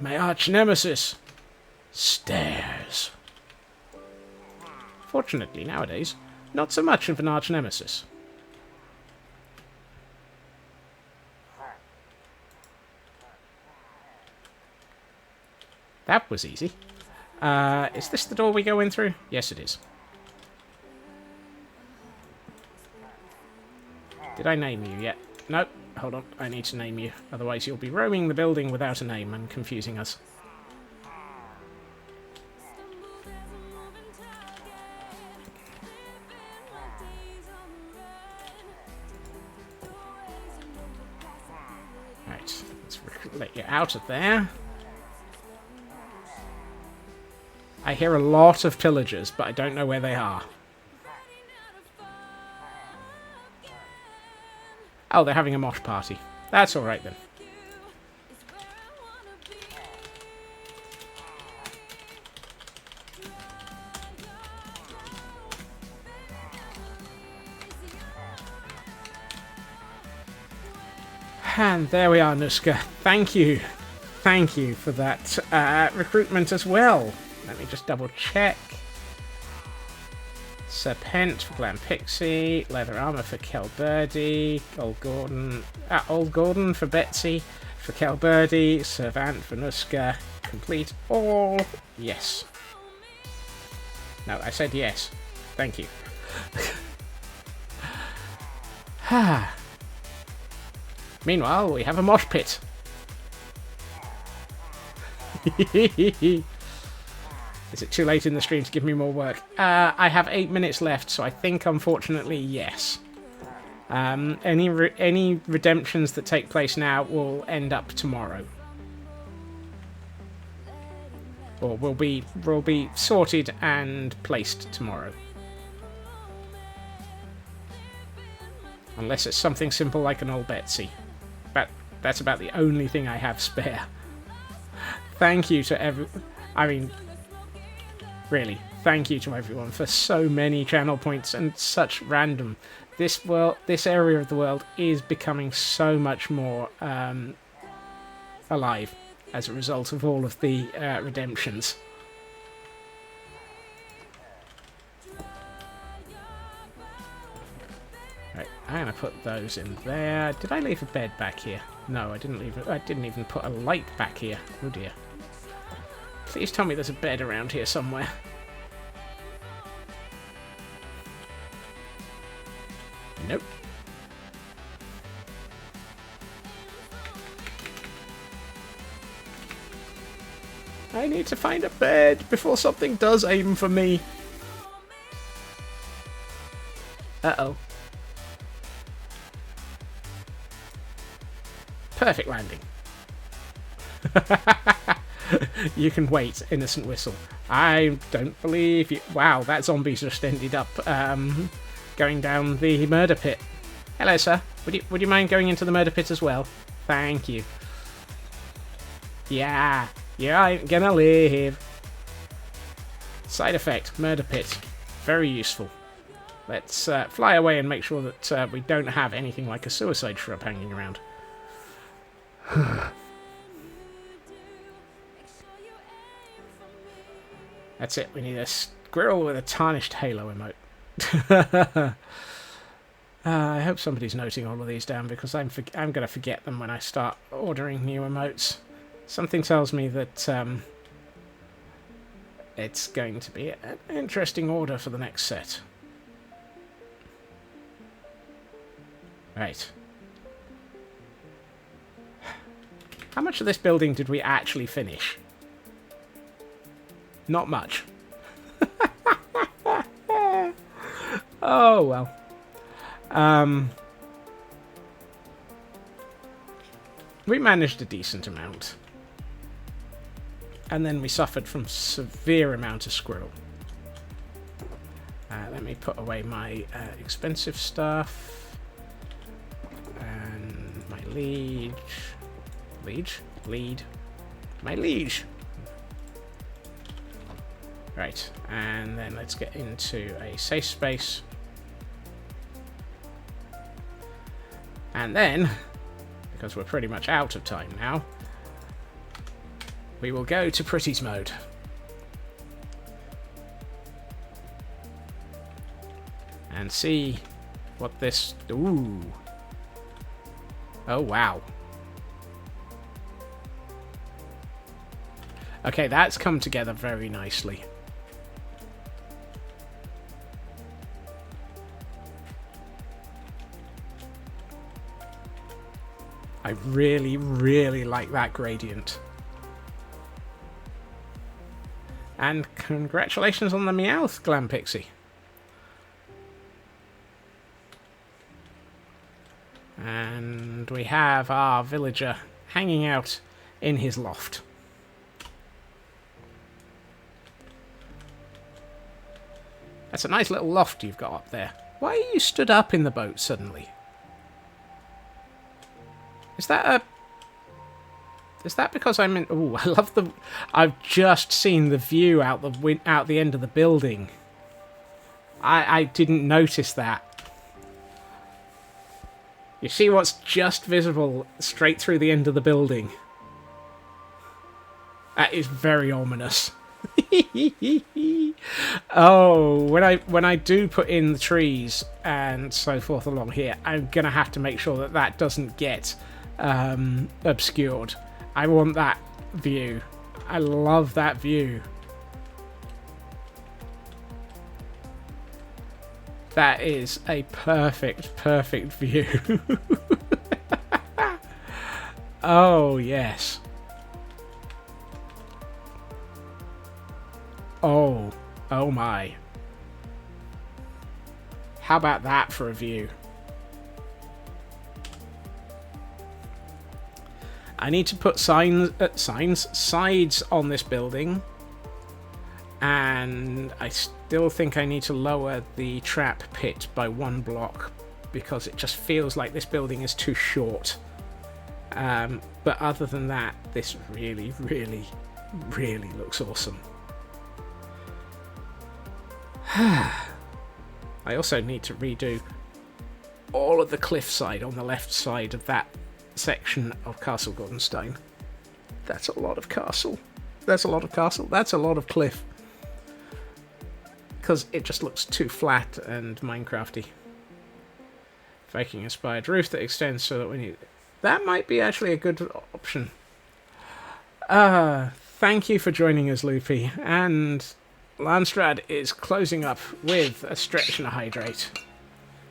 My arch nemesis. Stairs. Fortunately, nowadays, not so much of an arch nemesis. That was easy. Is this the door we go in through? Yes, it is. Did I name you yet? Nope. Hold on. I need to name you. Otherwise, you'll be roaming the building without a name and confusing us. Right. Let's let you out of there. I hear a lot of pillagers, but I don't know where they are. Oh, they're having a mosh party. That's alright then. And there we are, Nuska. Thank you. Thank you for that recruitment as well. Let me just double check. Serpent for Glam Pixie, leather armor for Kel Birdie, Old Gordon for Betsy, for Kel Birdie, Servant for Nuska. Complete all. Yes. No, I said yes. Thank you. Meanwhile, we have a mosh pit. Is it too late in the stream to give me more work? I have 8 minutes left, so I think, unfortunately, yes. Any redemptions that take place now will end up tomorrow. Or will be sorted and placed tomorrow. Unless it's something simple like an old Betsy. But that's about the only thing I have spare. Thank you to really, thank you to everyone for so many channel points and such random. This area of the world is becoming so much more alive as a result of all of the redemptions. Right, I'm gonna put those in there. Did I leave a bed back here? No, I didn't leave it. I didn't even put a light back here. Oh dear. Please tell me there's a bed around here somewhere. Nope. I need to find a bed before something does aim for me. Uh-oh. Perfect landing. You can wait, innocent whistle. I don't believe you... Wow, that zombie's just ended up going down the murder pit. Hello, sir. Would you mind going into the murder pit as well? Thank you. Yeah, I'm gonna live. Side effect, murder pit. Very useful. Let's fly away and make sure that we don't have anything like a suicide shrub hanging around. That's it, we need a squirrel with a tarnished halo emote. I hope somebody's noting all of these down, because I'm going to forget them when I start ordering new emotes. Something tells me that it's going to be an interesting order for the next set. Right. How much of this building did we actually finish? Not much. Oh, well. We managed a decent amount. And then we suffered from severe amount of squirrel. Let me put away my expensive stuff. And my liege. My liege. Right, and then let's get into a safe space. And then, because we're pretty much out of time now, we will go to Pretty's mode. And see what this... Ooh. Oh, wow. Okay, that's come together very nicely. I really, really like that gradient. And congratulations on the Meowth, Glam Pixie. And we have our villager hanging out in his loft. That's a nice little loft you've got up there. Why are you stood up in the boat suddenly? Is that because I'm in... Oh, I love the... I've just seen the view out the end of the building. I didn't notice that. You see what's just visible straight through the end of the building? That is very ominous. Oh, when I do put in the trees and so forth along here, I'm gonna have to make sure that doesn't get obscured. I want that view. I love that view. That is a perfect view. Oh, yes. Oh my. How about that for a view? I need to put sides on this building. And I still think I need to lower the trap pit by 1 block because it just feels like this building is too short. But other than that, this really looks awesome. I also need to redo all of the cliffside on the left side of that section of Castle Goldenstein. That's a lot of castle. That's a lot of castle. That's a lot of cliff. Because it just looks too flat and Minecrafty. Viking-inspired roof that extends so that when you... That might be actually a good option. Thank you for joining us, Loopy. And Landstrad is closing up with a stretch and a hydrate.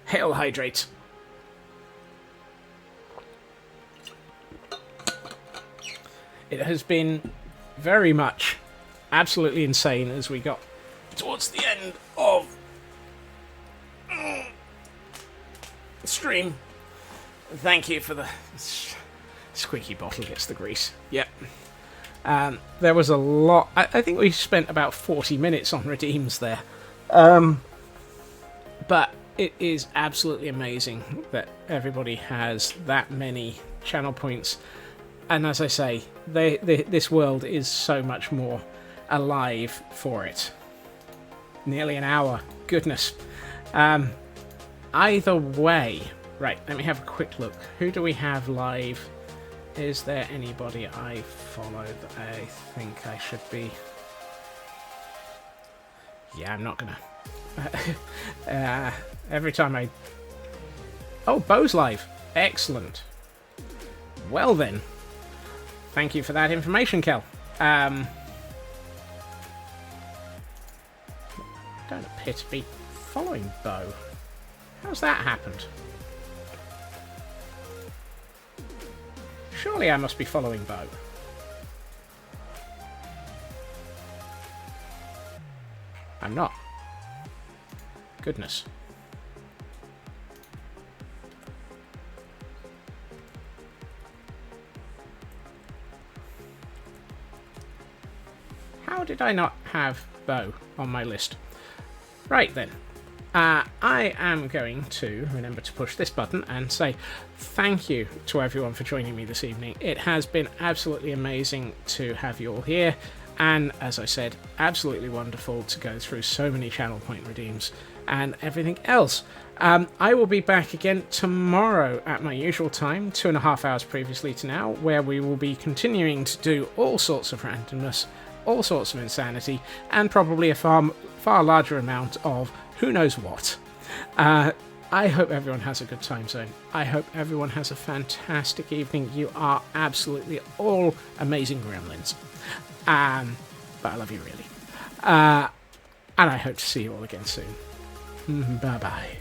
Hail hydrate. It has been very much absolutely insane as we got towards the end of the stream. Thank you for the... Squeaky bottle gets the grease. Yep. There was a lot... I think we spent about 40 minutes on redeems there. But it is absolutely amazing that everybody has that many channel points. And as I say, this world is so much more alive for it. Nearly an hour. Goodness. Either way... Right, let me have a quick look. Who do we have live? Is there anybody I follow that I think I should be... Yeah, I'm not gonna... every time I... Oh, Bo's live. Excellent. Well then. Thank you for that information, Kel. Don't appear to be following Bo. How's that happened? Surely I must be following Bo. I'm not. Goodness. How did I not have Bo on my list? Right then. I am going to remember to push this button and say thank you to everyone for joining me this evening. It has been absolutely amazing to have you all here, and as I said, absolutely wonderful to go through so many channel point redeems and everything else. I will be back again tomorrow at my usual time, 2.5 hours previously to now, where we will be continuing to do all sorts of randomness, all sorts of insanity, and probably a far larger amount of who knows what. I hope everyone has a good time zone. I hope everyone has a fantastic evening. You are absolutely all amazing gremlins. But I love you really. And I hope to see you all again soon. Bye-bye.